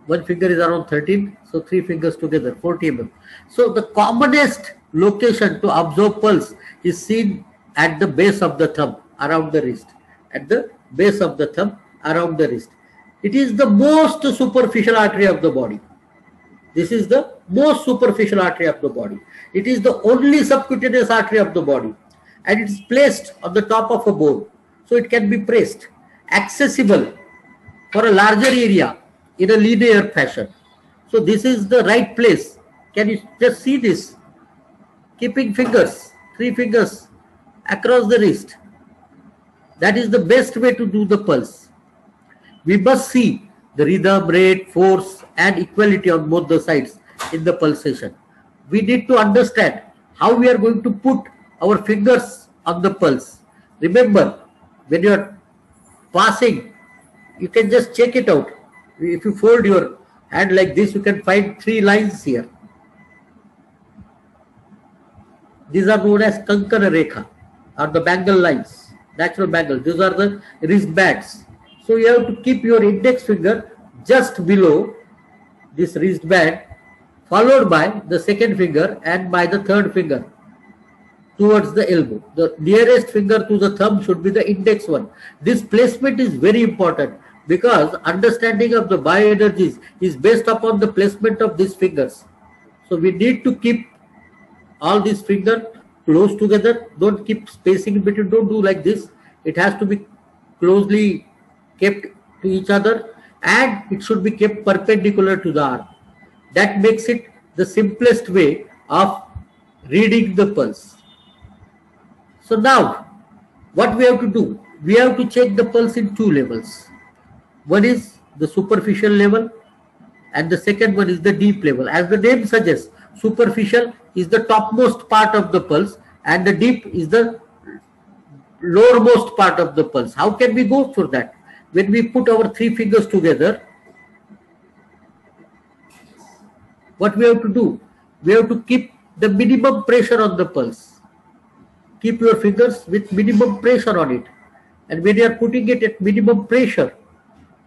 One finger is around 13, so 3 fingers together, 40 mm. So the commonest location to absorb pulse is seen at the base of the thumb, around the wrist. At the base of the thumb, around the wrist. It is the most superficial artery of the body. This is the most superficial artery of the body. It is the only subcutaneous artery of the body, and it is placed on the top of a bone, so it can be pressed, accessible for a larger area in a linear fashion. So this is the right place. Can you just see this? Keeping fingers, 3 fingers across the wrist. That is the best way to do the pulse. We must see the rhythm, rate, force and equality on both the sides in the pulsation. We need to understand how we are going to put our fingers on the pulse. Remember, when you are passing, you can just check it out. If you fold your hand like this, you can find 3 lines here. These are known as Kankana Rekha, or the bangle lines, natural bangle. These are the wristbands. So you have to keep your index finger just below this wristband, followed by the second finger and by the third finger towards the elbow. The nearest finger to the thumb should be the index one. This placement is very important because understanding of the bioenergies is based upon the placement of these fingers. So we need to keep all these fingers close together. Don't keep spacing in between. Don't do like this. It has to be closely kept to each other, and it should be kept perpendicular to the arm. That makes it the simplest way of reading the pulse. So now, what we have to do? We have to check the pulse in 2 levels. One is the superficial level and the second one is the deep level. As the name suggests, superficial is the topmost part of the pulse and the deep is the lowermost part of the pulse. How can we go for that? When we put our 3 fingers together, what we have to do? We have to keep the minimum pressure on the pulse. Keep your fingers with minimum pressure on it. And when you are putting it at minimum pressure,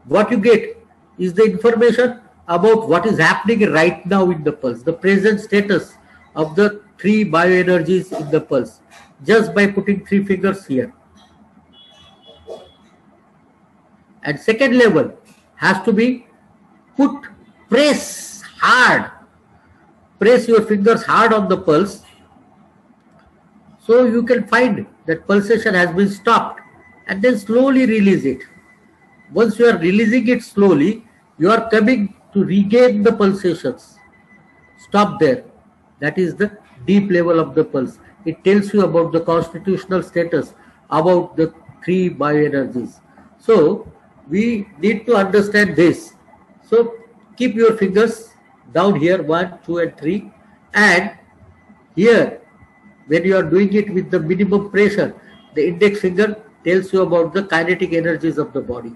what you get is the information about what is happening right now in the pulse, the present status of the 3 bioenergies in the pulse, just by putting 3 fingers here. And second level has to be press hard. Press your fingers hard on the pulse, so you can find that pulsation has been stopped, and then slowly release it. Once you are releasing it slowly, you are coming to regain the pulsations. Stop there. That is the deep level of the pulse. It tells you about the constitutional status, about the 3 bioenergies. So we need to understand this. So keep your fingers down here, 1, 2 and 3, and here when you are doing it with the minimum pressure, the index finger tells you about the kinetic energies of the body.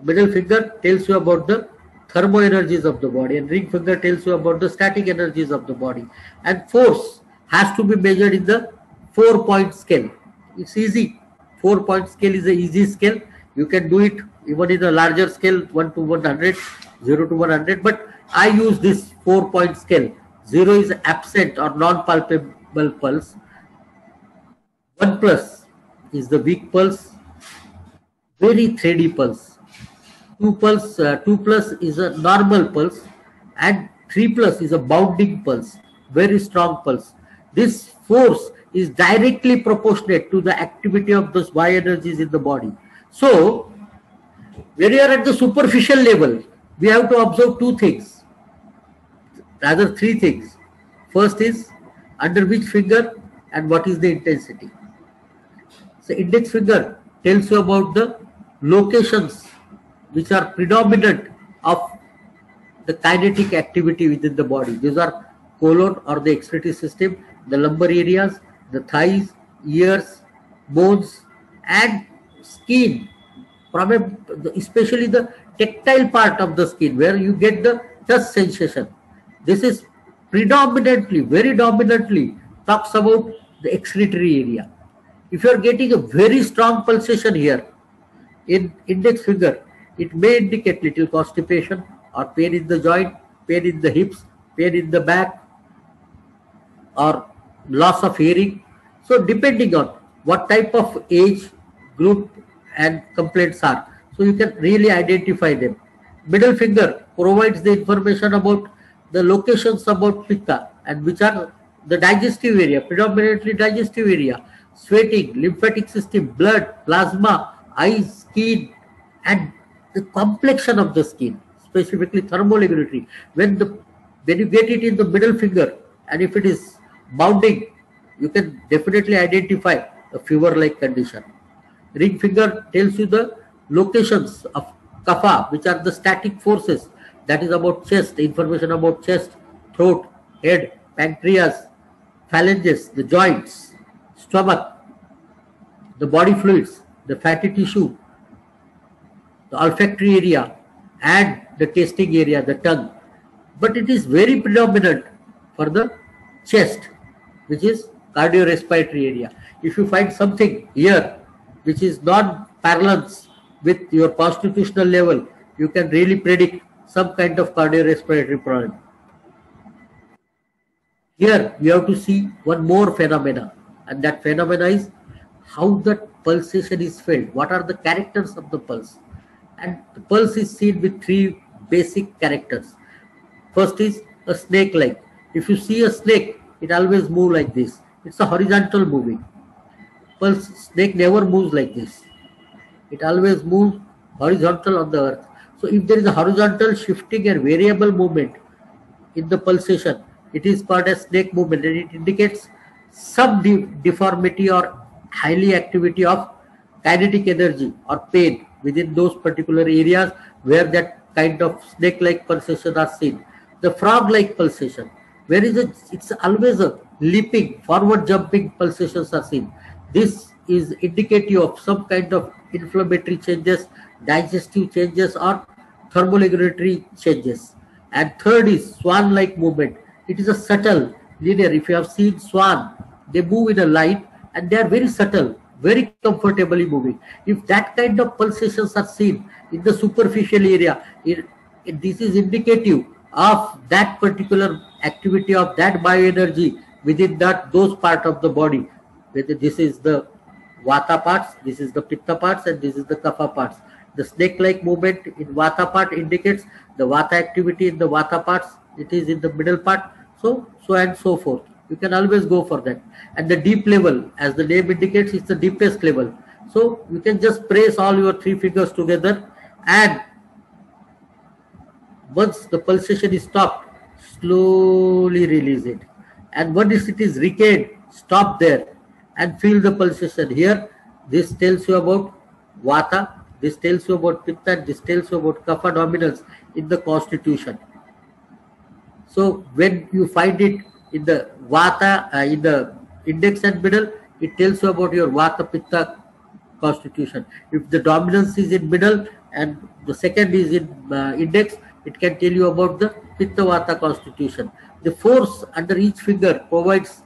Middle finger tells you about the thermo energies of the body, and ring finger tells you about the static energies of the body. And force has to be measured in the 4-point scale. It's easy. 4-point scale is an easy scale. You can do it even in a larger scale, 1 to 100, 0 to 100. But I use this 4-point scale. 0 is absent or non-palpable pulse. 1 plus is the weak pulse, very thready pulse. 2 plus is a normal pulse, and 3 plus is a bounding pulse, very strong pulse. This force is directly proportionate to the activity of those bioenergies in the body. So, when you are at the superficial level, we have to observe 2 things, rather 3 things. First is under which finger and what is the intensity. So, index finger tells you about the locations which are predominant of the kinetic activity within the body. These are colon or the excretory system, the lumbar areas, the thighs, ears, bones, and skin. Especially the tactile part of the skin where you get the touch sensation. This is predominantly, very dominantly talks about the excretory area. If you are getting a very strong pulsation here in index finger, it may indicate little constipation or pain in the joint, pain in the hips, pain in the back, or loss of hearing. So depending on what type of age group and complaints are, so you can really identify them. Middle finger provides the information about the locations about pitta, and which are the digestive area, predominantly digestive area, sweating, lymphatic system, blood, plasma, eyes, skin, and the complexion of the skin, specifically thermoregulatory. When you get it in the middle finger, and if it is bounding, you can definitely identify a fever-like condition. Ring finger tells you the locations of kapha, which are the static forces. That is about chest, the information about chest, throat, head, pancreas, phalanges, the joints, stomach, the body fluids, the fatty tissue, the olfactory area, and the tasting area, the tongue. But it is very predominant for the chest, which is cardiorespiratory area. If you find something here which is non-parallel with your constitutional level, you can really predict some kind of cardiorespiratory problem. Here we have to see one more phenomena, and that phenomena is how the pulsation is felt. What are the characters of the pulse? And the pulse is seen with 3 basic characters. First is a snake-like. If you see a snake, it always moves like this. It's a horizontal moving. Pulse snake never moves like this. It always moves horizontal on the earth. So if there is a horizontal shifting and variable movement in the pulsation, it is called as snake movement, and it indicates some deformity or highly activity of kinetic energy or pain within those particular areas where that kind of snake-like pulsation are seen. The frog-like pulsation, where it's always a leaping, forward jumping pulsations are seen. This is indicative of some kind of inflammatory changes, digestive changes, or thermoregulatory changes. And third is swan-like movement. It is a subtle, linear. If you have seen swan, they move in a line and they are very subtle, very comfortably moving. If that kind of pulsations are seen in the superficial area, this is indicative of that particular activity of that bioenergy within those part of the body. Whether this is the vata parts, this is the pitta parts, and this is the kapha parts. The snake-like movement in vata part indicates the vata activity in the vata parts. It is in the middle part. So and so forth. You can always go for that. And the deep level, as the name indicates, it's the deepest level. So you can just press all your 3 fingers together, and once the pulsation is stopped, slowly release it. And once it is regained, stop there and feel the pulsation. Here, this tells you about vata, this tells you about pitta, this tells you about kapha dominance in the constitution. So when you find it in the vata, in the index and middle, it tells you about your vata pitta constitution. If the dominance is in middle and the second is in index, it can tell you about the pitta vata constitution. The force under each finger provides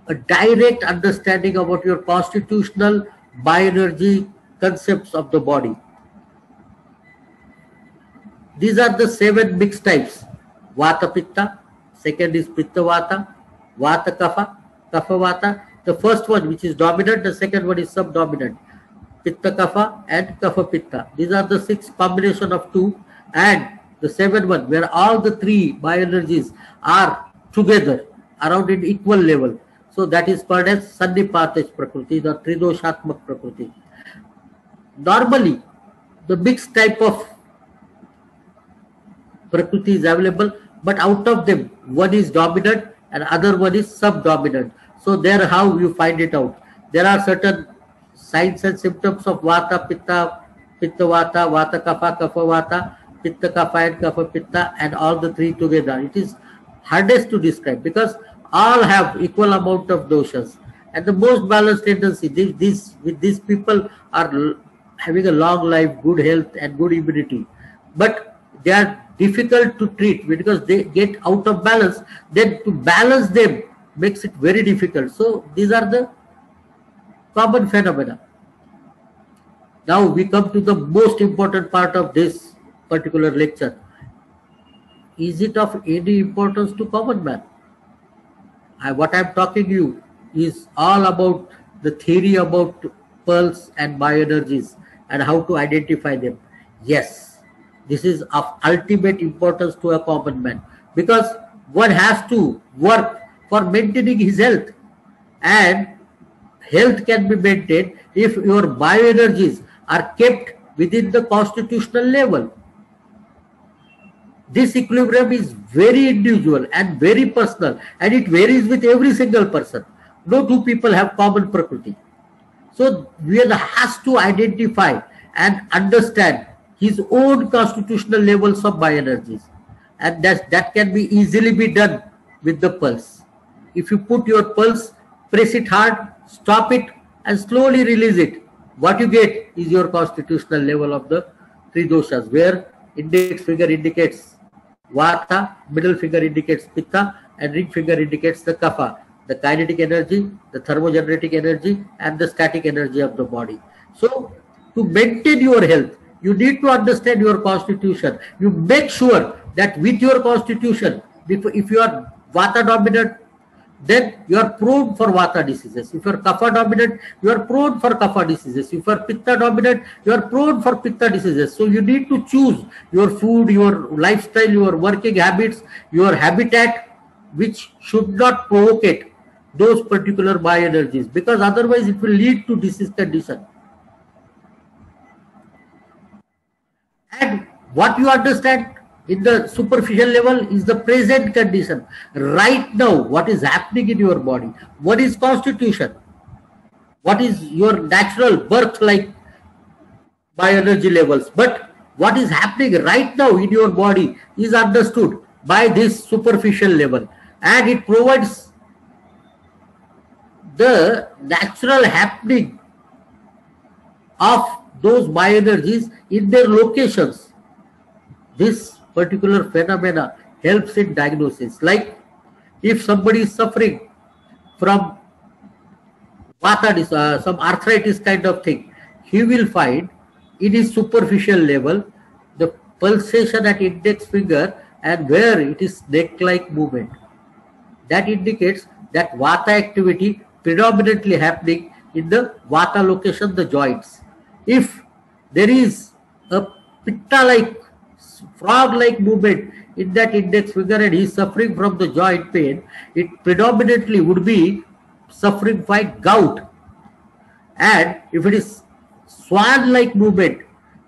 a direct understanding about your constitutional bioenergy concepts of the body. These are the 7 mixed types. Vata Pitta, second is Pitta Vata, Vata Kapha, Kapha Vata. The first one which is dominant, the second one is subdominant. Pitta Kapha and Kapha Pitta. These are the 6 combination of 2, and the 7th one where all the 3 bioenergies are together around an equal level. So that is called as Sannipatej Prakriti, the Tridoshatmak Prakriti. Normally, the mixed type of Prakriti is available, but out of them, one is dominant and other one is subdominant. So there how you find it out. There are certain signs and symptoms of Vata, Pitta, Pitta Vata, Vata Kapha, Kapha Vata, Pitta Kapha and Kapha Pitta, and all the 3 together. It is hardest to describe because all have equal amount of doshas. And the most balanced tendency, these people are having a long life, good health and good immunity. But they are difficult to treat because they get out of balance. Then to balance them makes it very difficult. So these are the common phenomena. Now we come to the most important part of this particular lecture. Is it of any importance to common man? What I am talking to you is all about the theory about pulse and bioenergies and how to identify them. Yes, this is of ultimate importance to a common man because one has to work for maintaining his health, and health can be maintained if your bioenergies are kept within the constitutional level. This equilibrium is very individual and very personal, and it varies with every single person. No 2 people have common Prakriti. So one has to identify and understand his own constitutional levels of bioenergies, and that can be easily be done with the pulse. If you put your pulse, press it hard, stop it and slowly release it, what you get is your constitutional level of the 3 doshas, where index finger indicates Vata, middle finger indicates Pitta, and ring finger indicates the Kapha, the kinetic energy, the thermogenerating energy, and the static energy of the body. So to maintain your health, you need to understand your constitution. You make sure that with your constitution, if you are Vata dominant, then you are prone for Vata diseases. If you are Kapha dominant, you are prone for Kapha diseases. If you are Pitta dominant, you are prone for Pitta diseases. So you need to choose your food, your lifestyle, your working habits, your habitat, which should not provocate those particular bioenergies, because otherwise it will lead to disease condition. And what you understand in the superficial level is the present condition. Right now, what is happening in your body? What is constitution? What is your natural birth-like bioenergy levels? But what is happening right now in your body is understood by this superficial level, and it provides the natural happening of those bioenergies in their locations. This particular phenomena helps in diagnosis. Like if somebody is suffering from Vata, some arthritis kind of thing, he will find in his superficial level the pulsation at index finger and where it is neck-like movement. That indicates that Vata activity predominantly happening in the Vata location, the joints. If there is a Pitta-like, frog-like movement in that index finger and he is suffering from the joint pain, it predominantly would be suffering by gout. And if it is swan-like movement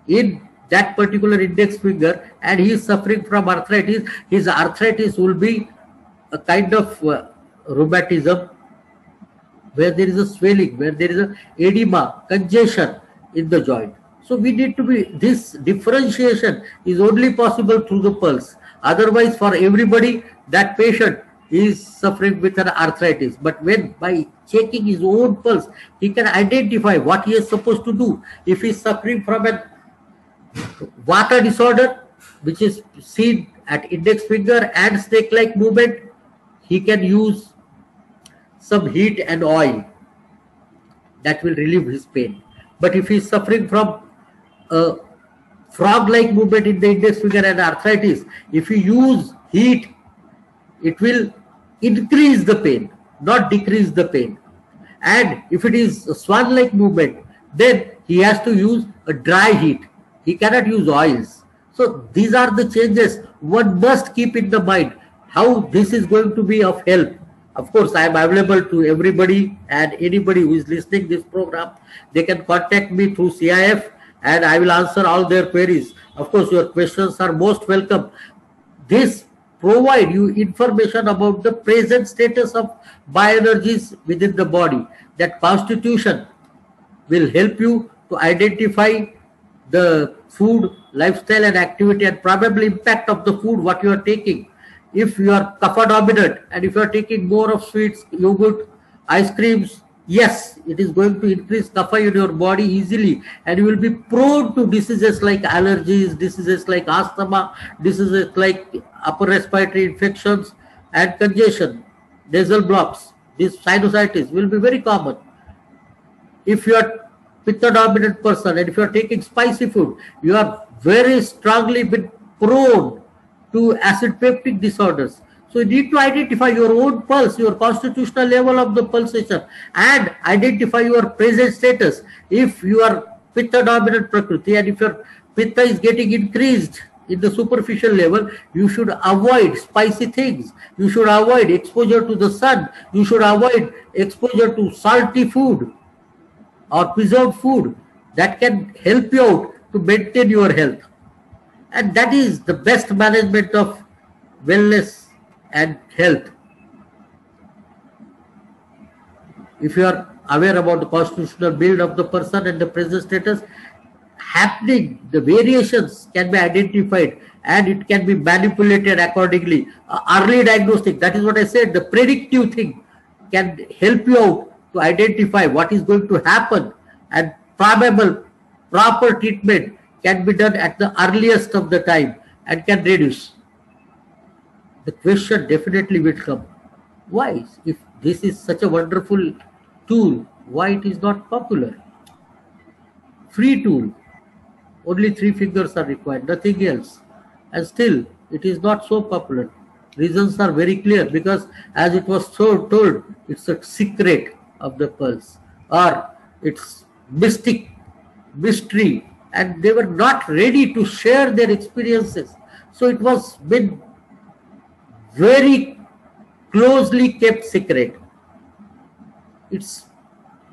in that particular index finger and he is suffering from arthritis, his arthritis will be a kind of rheumatism, where there is a swelling, where there is a edema, congestion in the joint. So we need to be, this differentiation is only possible through the pulse. Otherwise, for everybody, that patient is suffering with an arthritis. But when by checking his own pulse, he can identify what he is supposed to do. If he is suffering from a Vata disorder, which is seen at index finger and snake-like movement, he can use some heat and oil. that will relieve his pain. But if he is suffering from a frog-like movement in the index finger and arthritis, if you use heat, it will increase the pain, not decrease the pain. And if it is a swan-like movement, then he has to use a dry heat. He cannot use oils. So these are the changes one must keep in the mind, how this is going to be of help. Of course, I am available to everybody, and anybody who is listening this program, they can contact me through CIF and I will answer all their queries. Of course, your questions are most welcome. This provide you information about the present status of bioenergies within the body. That constitution will help you to identify the food, lifestyle and activity and probably impact of the food what you are taking. If you are kapha dominant and if you are taking more of sweets, yogurt, ice creams, yes, it is going to increase kapha in your body easily, and you will be prone to diseases like allergies, diseases like asthma, diseases like upper respiratory infections and congestion, nasal blocks. This sinusitis will be very common. If you are pitta dominant person and if you are taking spicy food, you are very strongly been prone to acid peptic disorders. So you need to identify your own pulse, your constitutional level of the pulsation, and identify your present status. If you are pitta dominant prakriti and if your pitta is getting increased in the superficial level, you should avoid spicy things. You should avoid exposure to the sun. You should avoid exposure to salty food or preserved food. That can help you out to maintain your health. And that is the best management of wellness and health. If you are aware about the constitutional build of the person and the present status, happening, the variations can be identified and it can be manipulated accordingly. Early diagnostic, that is what I said, the predictive thing can help you out to identify what is going to happen, and probable proper treatment can be done at the earliest of the time and can reduce. The question definitely will come, why, if this is such a wonderful tool, why it is not popular? Free tool, only 3 fingers are required, nothing else, and still it is not so popular. Reasons are very clear, because as it was so told, it's a secret of the pulse, or it's mystery, and they were not ready to share their experiences. So it was been very closely kept secret. It's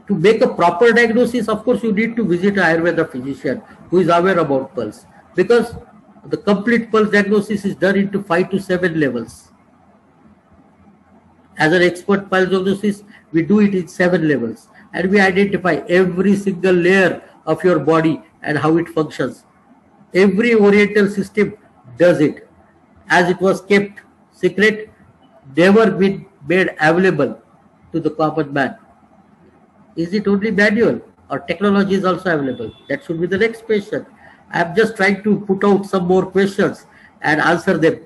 to make a proper diagnosis, of course, you need to visit an Ayurveda physician who is aware about pulse, because the complete pulse diagnosis is done into 5 to 7 levels. As an expert pulse diagnosis, we do it in 7 levels, and we identify every single layer of your body and how it functions. Every oriental system does it. As it was kept secret, never been made available to the common man. Is it only manual or technology is also available? That should be the next question. I am just trying to put out some more questions and answer them.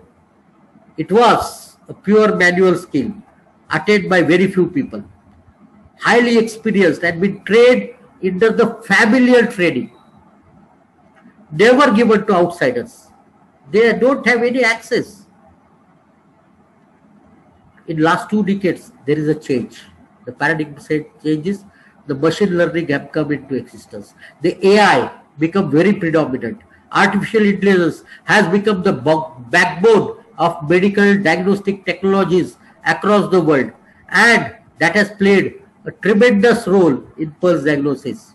It was a pure manual skill attained by very few people, highly experienced and been trained under the familiar training, never given to outsiders. They don't have any access. In last 2 decades, there is a change. The paradigm changes. The machine learning have come into existence. The AI become very predominant. Artificial intelligence has become the backbone of medical diagnostic technologies across the world, and that has played a tremendous role in pulse diagnosis.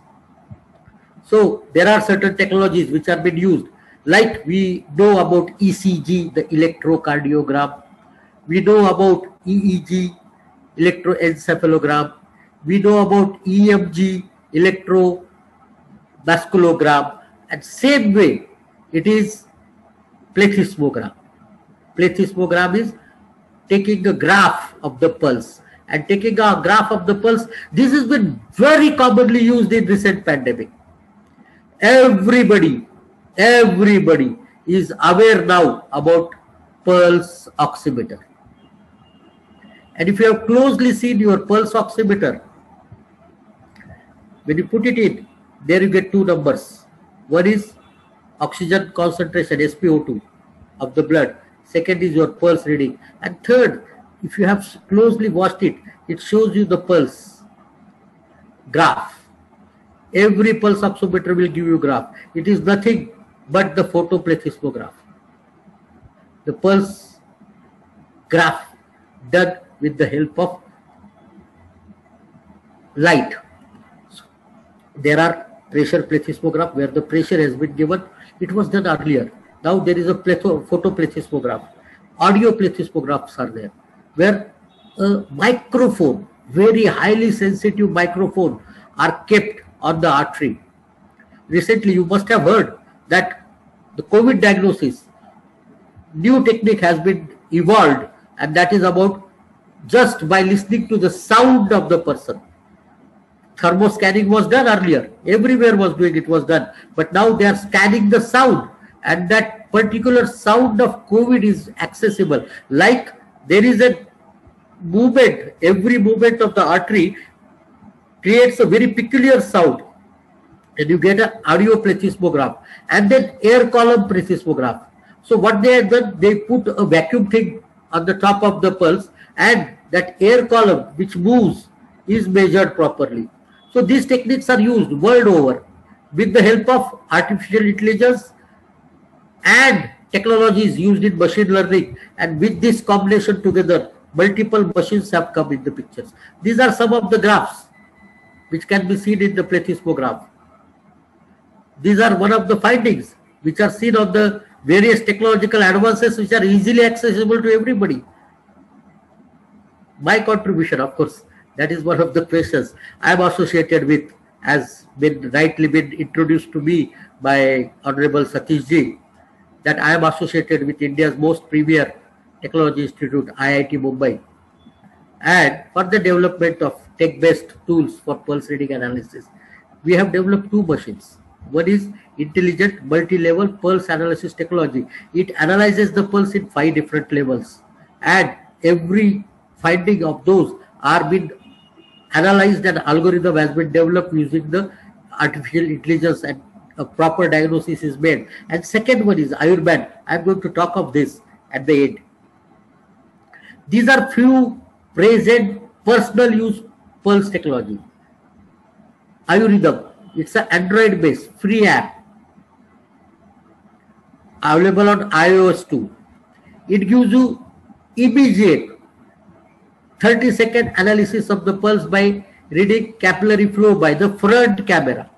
So there are certain technologies which have been used, like we know about ECG, the electrocardiogram. We know about EEG, electroencephalogram. We know about EMG, electrovasculogram, and same way it is plethysmogram. Plethysmogram is taking a graph of the pulse, and taking a graph of the pulse, this has been very commonly used in recent pandemic. Everybody is aware now about pulse oximeter. And if you have closely seen your pulse oximeter, When you put it in, there you get two numbers. One is oxygen concentration, SpO2 of the blood. Second is your pulse reading. And third, if you have closely watched it, it shows you the pulse graph. Every pulse oximeter will give you graph. It is nothing but the photoplethysmograph. The pulse graph done with the help of light. So there are pressure plethysmograph where the pressure has been given. It was done earlier. Now there is a photoplethysmograph. Audio plethysmographs are there where a microphone, very highly sensitive microphone, are kept on the artery. Recently you must have heard that the COVID diagnosis, new technique has been evolved, and that is about just by listening to the sound of the person. Thermoscanning was done earlier. Everywhere was doing it, was done. But now they are scanning the sound, and that particular sound of COVID is accessible. Like there is a movement, every movement of the artery creates a very peculiar sound. And you get an audio plethysmograph and then air column plethysmograph. So what they have done, they put a vacuum thing on the top of the pulse, and that air column which moves is measured properly. So these techniques are used world over with the help of artificial intelligence and technologies used in machine learning, and with this combination together, multiple machines have come in the pictures. These are some of the graphs which can be seen in the plethysmograph. These are one of the findings which are seen on the various technological advances which are easily accessible to everybody. My contribution, of course, that is one of the questions I am associated with, has been rightly been introduced to me by Honorable Satish Ji, that I am associated with India's most premier technology institute, IIT Mumbai, and for the development of tech-based tools for pulse reading analysis. We have developed two machines. One is intelligent multi-level pulse analysis technology. It analyzes the pulse in 5 different levels, and every finding of those are being analyzed, and algorithm has been developed using the artificial intelligence, and a proper diagnosis is made. And second one is Ayurban. I am going to talk of this at the end. These are few present personal use pulse technology. Ayurrhythm, it's an Android based free app available on iOS too. It gives you immediate 30-second analysis of the pulse by reading capillary flow by the front camera.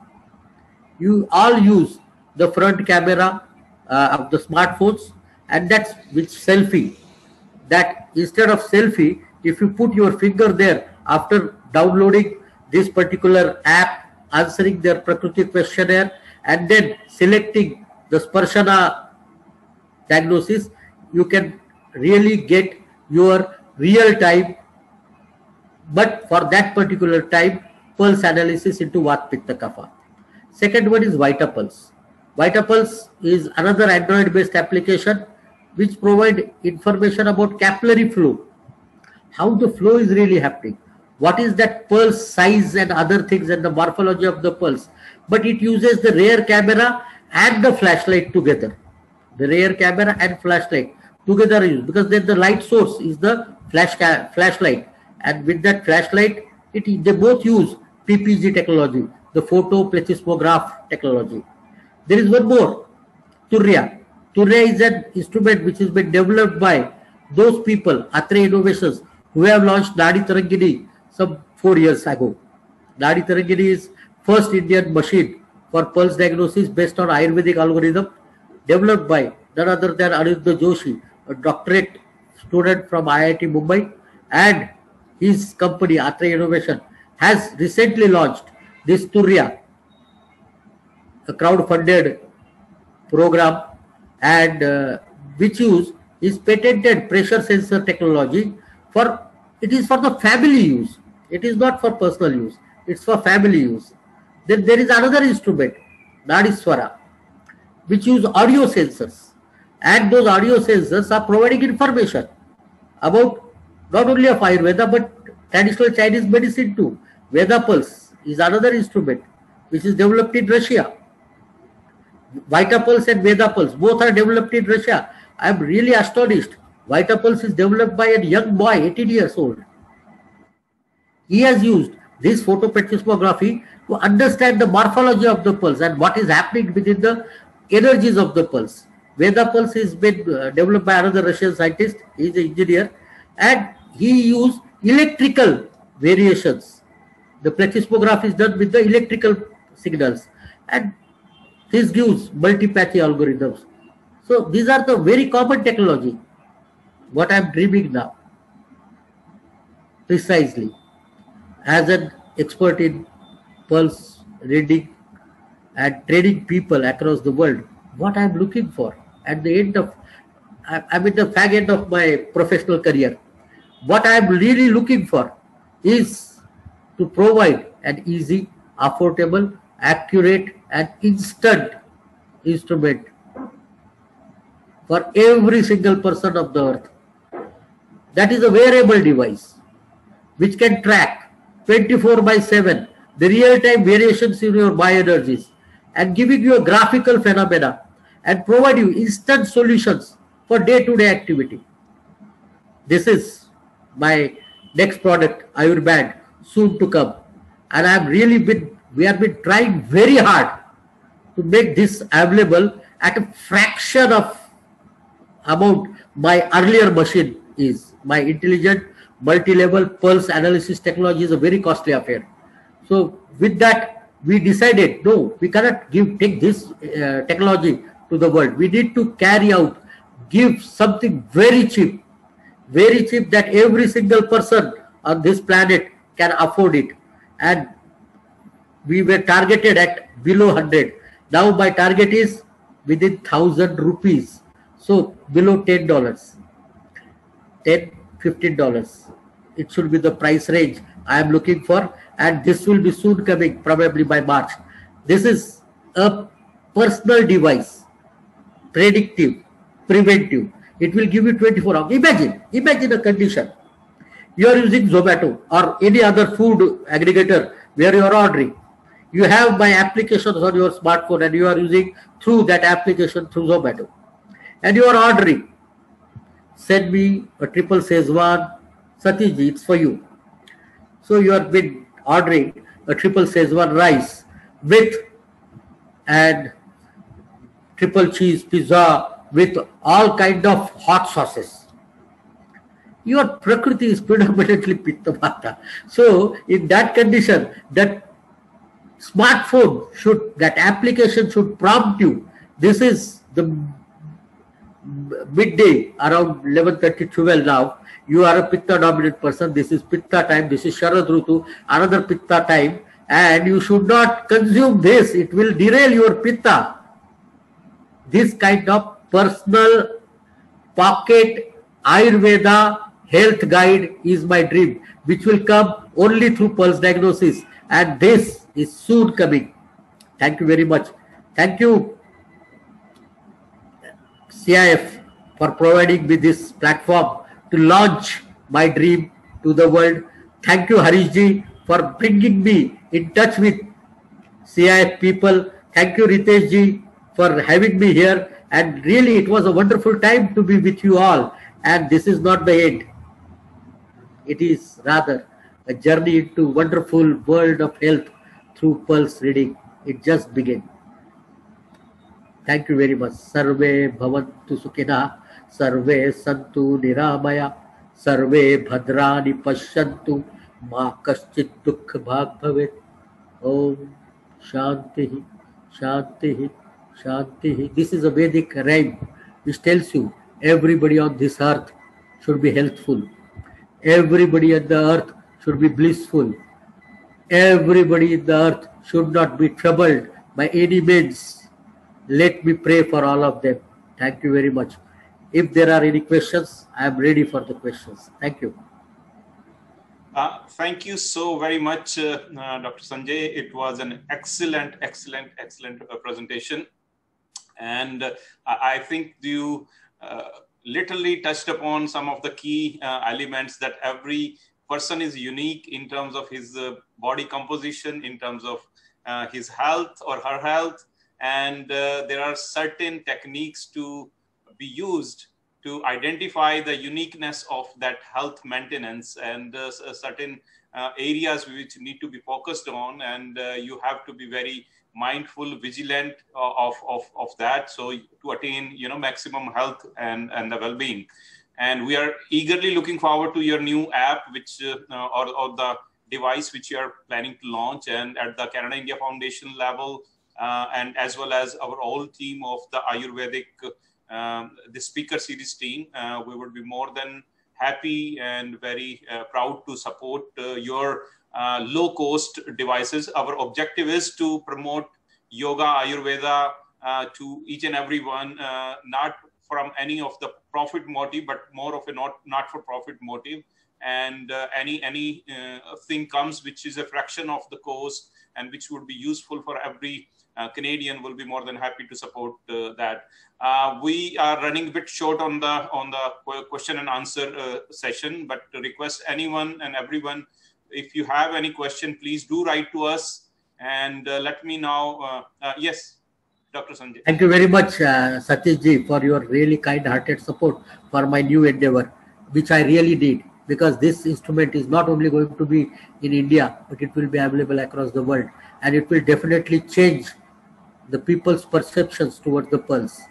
You all use the front camera of the smartphones, and that's with selfie. That instead of selfie, if you put your finger there after downloading this particular app, answering their Prakriti questionnaire, and then selecting the Sparshana diagnosis, you can really get your real time, but for that particular time, pulse analysis into Vat Pitta Kapha. Second one is VitaPulse. VitaPulse is another Android based application which provide information about capillary flow, how the flow is really happening, what is that pulse size and other things, and the morphology of the pulse. But it uses the rear camera and the flashlight together. The rear camera and flashlight together are used, because then the light source is the flashlight, and with that flashlight they both use PPG technology, the photoplethysmograph technology. There is one more, Turya. Turya is an instrument which has been developed by those people, Atre Innovations, who have launched Nadi Tarangini some 4 years ago. Nadi Tarangini is first Indian machine for pulse diagnosis based on Ayurvedic algorithm, developed by none other than Aniruddha Joshi, a doctorate student from IIT Mumbai, and his company Atre Innovation has recently launched this Turya, a crowd-funded program, and which is patented pressure sensor technology for, it is for the family use. It is not for personal use. It's for family use. Then there is another instrument, Nadiswara, which use audio sensors, and those audio sensors are providing information about not only of Ayurveda but traditional Chinese medicine too. VedaPulse is another instrument which is developed in Russia. Vitapulse and Vedapulse, both are developed in Russia. I am really astonished. Vitapulse is developed by a young boy, 18 years old. He has used this photoplethysmography to understand the morphology of the pulse and what is happening within the energies of the pulse. Vedapulse has been developed by another Russian scientist. He is an engineer, and he used electrical variations. The plethysmograph is done with the electrical signals, and this gives multipathy algorithms. So these are the very common technology. What I am dreaming now, precisely, as an expert in pulse reading and training people across the world, what I am looking for at the end of, I'm at the fag end of my professional career. What I am really looking for is to provide an easy, affordable, accurate and instant instrument for every single person of the earth. That is a wearable device which can track 24/7 the real-time variations in your bioenergies and giving you a graphical phenomena and provide you instant solutions for day-to-day activity. This is my next product, Ayurband, soon to come. And we have been trying very hard to make this available at a fraction of amount my earlier machine is. My intelligent multi-level pulse analysis technology is a very costly affair. So with that, we decided, no, we cannot take this technology to the world. We need to give something very cheap that every single person on this planet can afford it. And we were targeted at below 100. Now my target is within 1,000 rupees. So below $10, $10, $15. It should be the price range I am looking for. And this will be soon coming, probably by March. This is a personal device, predictive, preventive. It will give you 24 hours. Imagine a condition. You are using Zomato or any other food aggregator where you are ordering. You have my applications on your smartphone and you are using through that application through Zomato. And you are ordering. Send me a triple Szechuan. Satiji, it's for you. So you have been ordering a triple Szechuan rice with and triple cheese pizza with all kind of hot sauces. Your prakriti is predominantly Pitta Vata. So in that condition, that smartphone that application should prompt you. This is the midday, around 11:30, 12 now. You are a Pitta dominant person. This is Pitta time. This is Sharad Rutu, another Pitta time. And you should not consume this. It will derail your Pitta. This kind of personal pocket Ayurveda health guide is my dream, which will come only through pulse diagnosis. And this is soon coming. Thank you very much. Thank you, CIF, for providing me this platform to launch my dream to the world. Thank you, Harishji, for bringing me in touch with CIF people. Thank you, Riteshji, for having me here. And really, it was a wonderful time to be with you all. And this is not the end. It is rather a journey into wonderful world of health through pulse reading. It just began. Thank you very much. Sarve bhavantu sukhina, sarve santu niramaya, sarve bhadrani pashyantu, ma kaschit dukha bhag bhavet. Om Shantihi, Shantihi, Shantihi. This is a Vedic rhyme which tells you everybody on this earth should be healthful. Everybody on the earth should be blissful. Everybody in the earth should not be troubled by any means. Let me pray for all of them. Thank you very much. If there are any questions, I am ready for the questions. Thank you. Thank you so very much, Dr. Sanjay. It was an excellent presentation. And I think you literally touched upon some of the key elements that every person is unique in terms of his body composition, in terms of his health or her health. And there are certain techniques to be used to identify the uniqueness of that health maintenance, and certain areas which need to be focused on. And you have to be very mindful, vigilant of that, so to attain, maximum health and the well-being. And we are eagerly looking forward to your new app, which or the device which you are planning to launch. And at the Canada India Foundation level, and as well as our whole team of the Ayurvedic, the speaker series team, we would be more than happy and very proud to support your low-cost devices. Our objective is to promote yoga, Ayurveda to each and everyone, not from any of the profit motive, but more of a not-for-profit motive. And any thing comes which is a fraction of the cost and which would be useful for every Canadian, will be more than happy to support that. We are running a bit short on the question and answer session, but request anyone and everyone, if you have any question, please do write to us. And let me now, yes, Dr. Sanjay. Thank you very much, Satish ji, for your really kind-hearted support for my new endeavor, which I really need, because this instrument is not only going to be in India, but it will be available across the world, and it will definitely change the people's perceptions towards the pulse.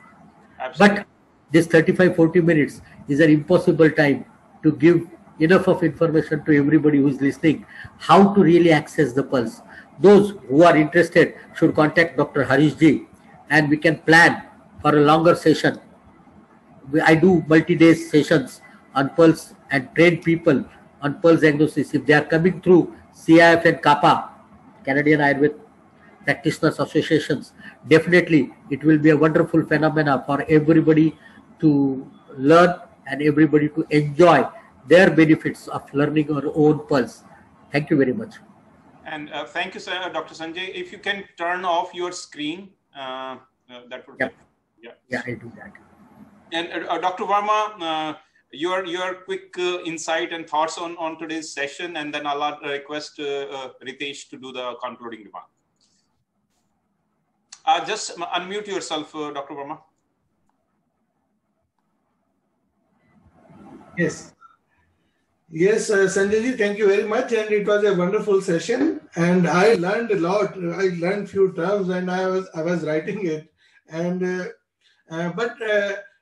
Absolutely. But this 35-40 minutes is an impossible time to give enough of information to everybody who is listening, how to really access the pulse. Those who are interested should contact Dr. Harish ji, and we can plan for a longer session. I do multi-day sessions on pulse and train people on pulse diagnosis. If they are coming through CIF and CAPA, Canadian Ayurveda Practitioners Associations, definitely it will be a wonderful phenomena for everybody to learn and everybody to enjoy their benefits of learning our own pulse. Thank you very much. And thank you, sir, Dr. Sanjay. If you can turn off your screen, that would be. Yeah, I do that. And Dr. Verma, your quick insight and thoughts on today's session, and then I'll request Ritesh to do the concluding remark. Just unmute yourself, Dr. Verma. Yes. Yes, Sanjay ji, thank you very much. And it was a wonderful session. And I learned a lot. I learned few terms, and I was writing it. And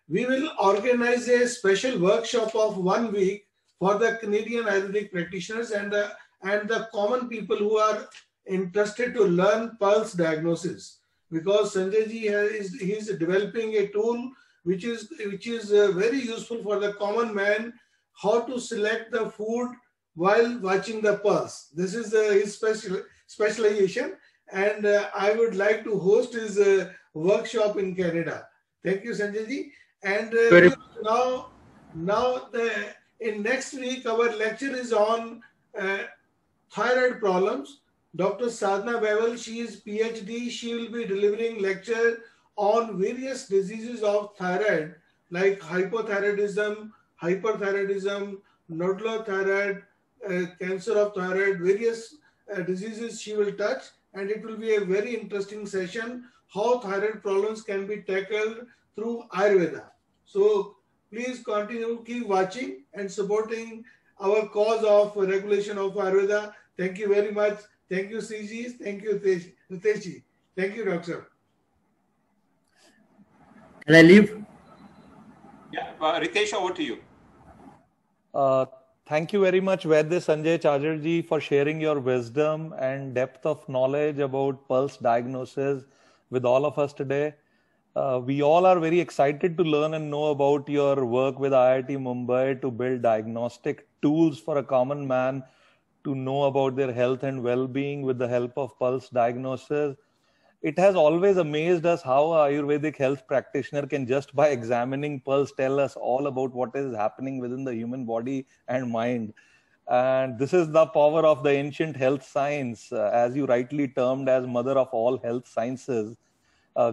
we will organize a special workshop of 1 week for the Canadian Ayurvedic practitioners and the common people who are interested to learn pulse diagnosis. Because Sanjay ji is developing a tool which is very useful for the common man, how to select the food while watching the pulse. This is his specialization, and I would like to host his workshop in Canada. Thank you, Sanjay ji. And in next week our lecture is on thyroid problems. Dr. Sadhana Bevel, she is PhD. She will be delivering lecture on various diseases of thyroid, like hypothyroidism, hyperthyroidism, nodular thyroid, cancer of thyroid, various diseases she will touch, and it will be a very interesting session, how thyroid problems can be tackled through Ayurveda. So please continue, keep watching and supporting our cause of regulation of Ayurveda. Thank you very much. Thank you, CG. Thank you, Ritesh. Thank you, Doctor. Can I leave? Yeah, Ritesh, over to you. Thank you very much, Vaidya Sanjay Chajarji, for sharing your wisdom and depth of knowledge about pulse diagnosis with all of us today. We all are very excited to learn and know about your work with IIT Mumbai to build diagnostic tools for a common man to know about their health and well-being with the help of pulse diagnosis. It has always amazed us how an Ayurvedic health practitioner can, just by examining pulse, tell us all about what is happening within the human body and mind. And this is the power of the ancient health science, as you rightly termed as mother of all health sciences.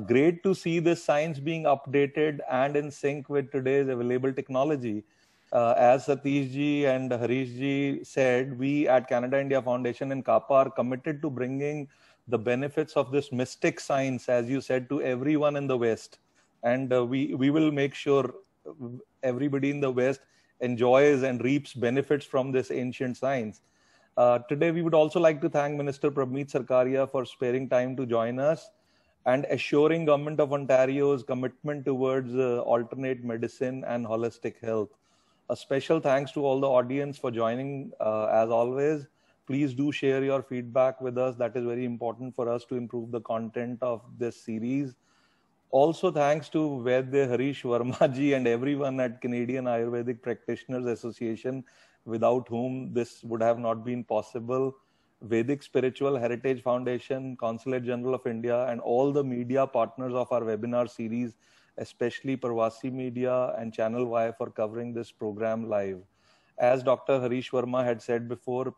Great to see this science being updated and in sync with today's available technology. As Satish ji and Harish ji said, we at Canada India Foundation in CAPA are committed to bringing the benefits of this mystic science, as you said, to everyone in the West. And we will make sure everybody in the West enjoys and reaps benefits from this ancient science. Today, we would also like to thank Minister Prabmeet Sarkaria for sparing time to join us and assuring Government of Ontario's commitment towards alternate medicine and holistic health. A special thanks to all the audience for joining. As always, please do share your feedback with us. That is very important for us to improve the content of this series. Also, thanks to Vaidya Harish Verma ji and everyone at Canadian Ayurvedic Practitioners Association, without whom this would have not been possible. Vedic Spiritual Heritage Foundation, Consulate General of India, and all the media partners of our webinar series, especially Pravasi Media and Channel Y for covering this program live. As Dr. Harish Verma had said before,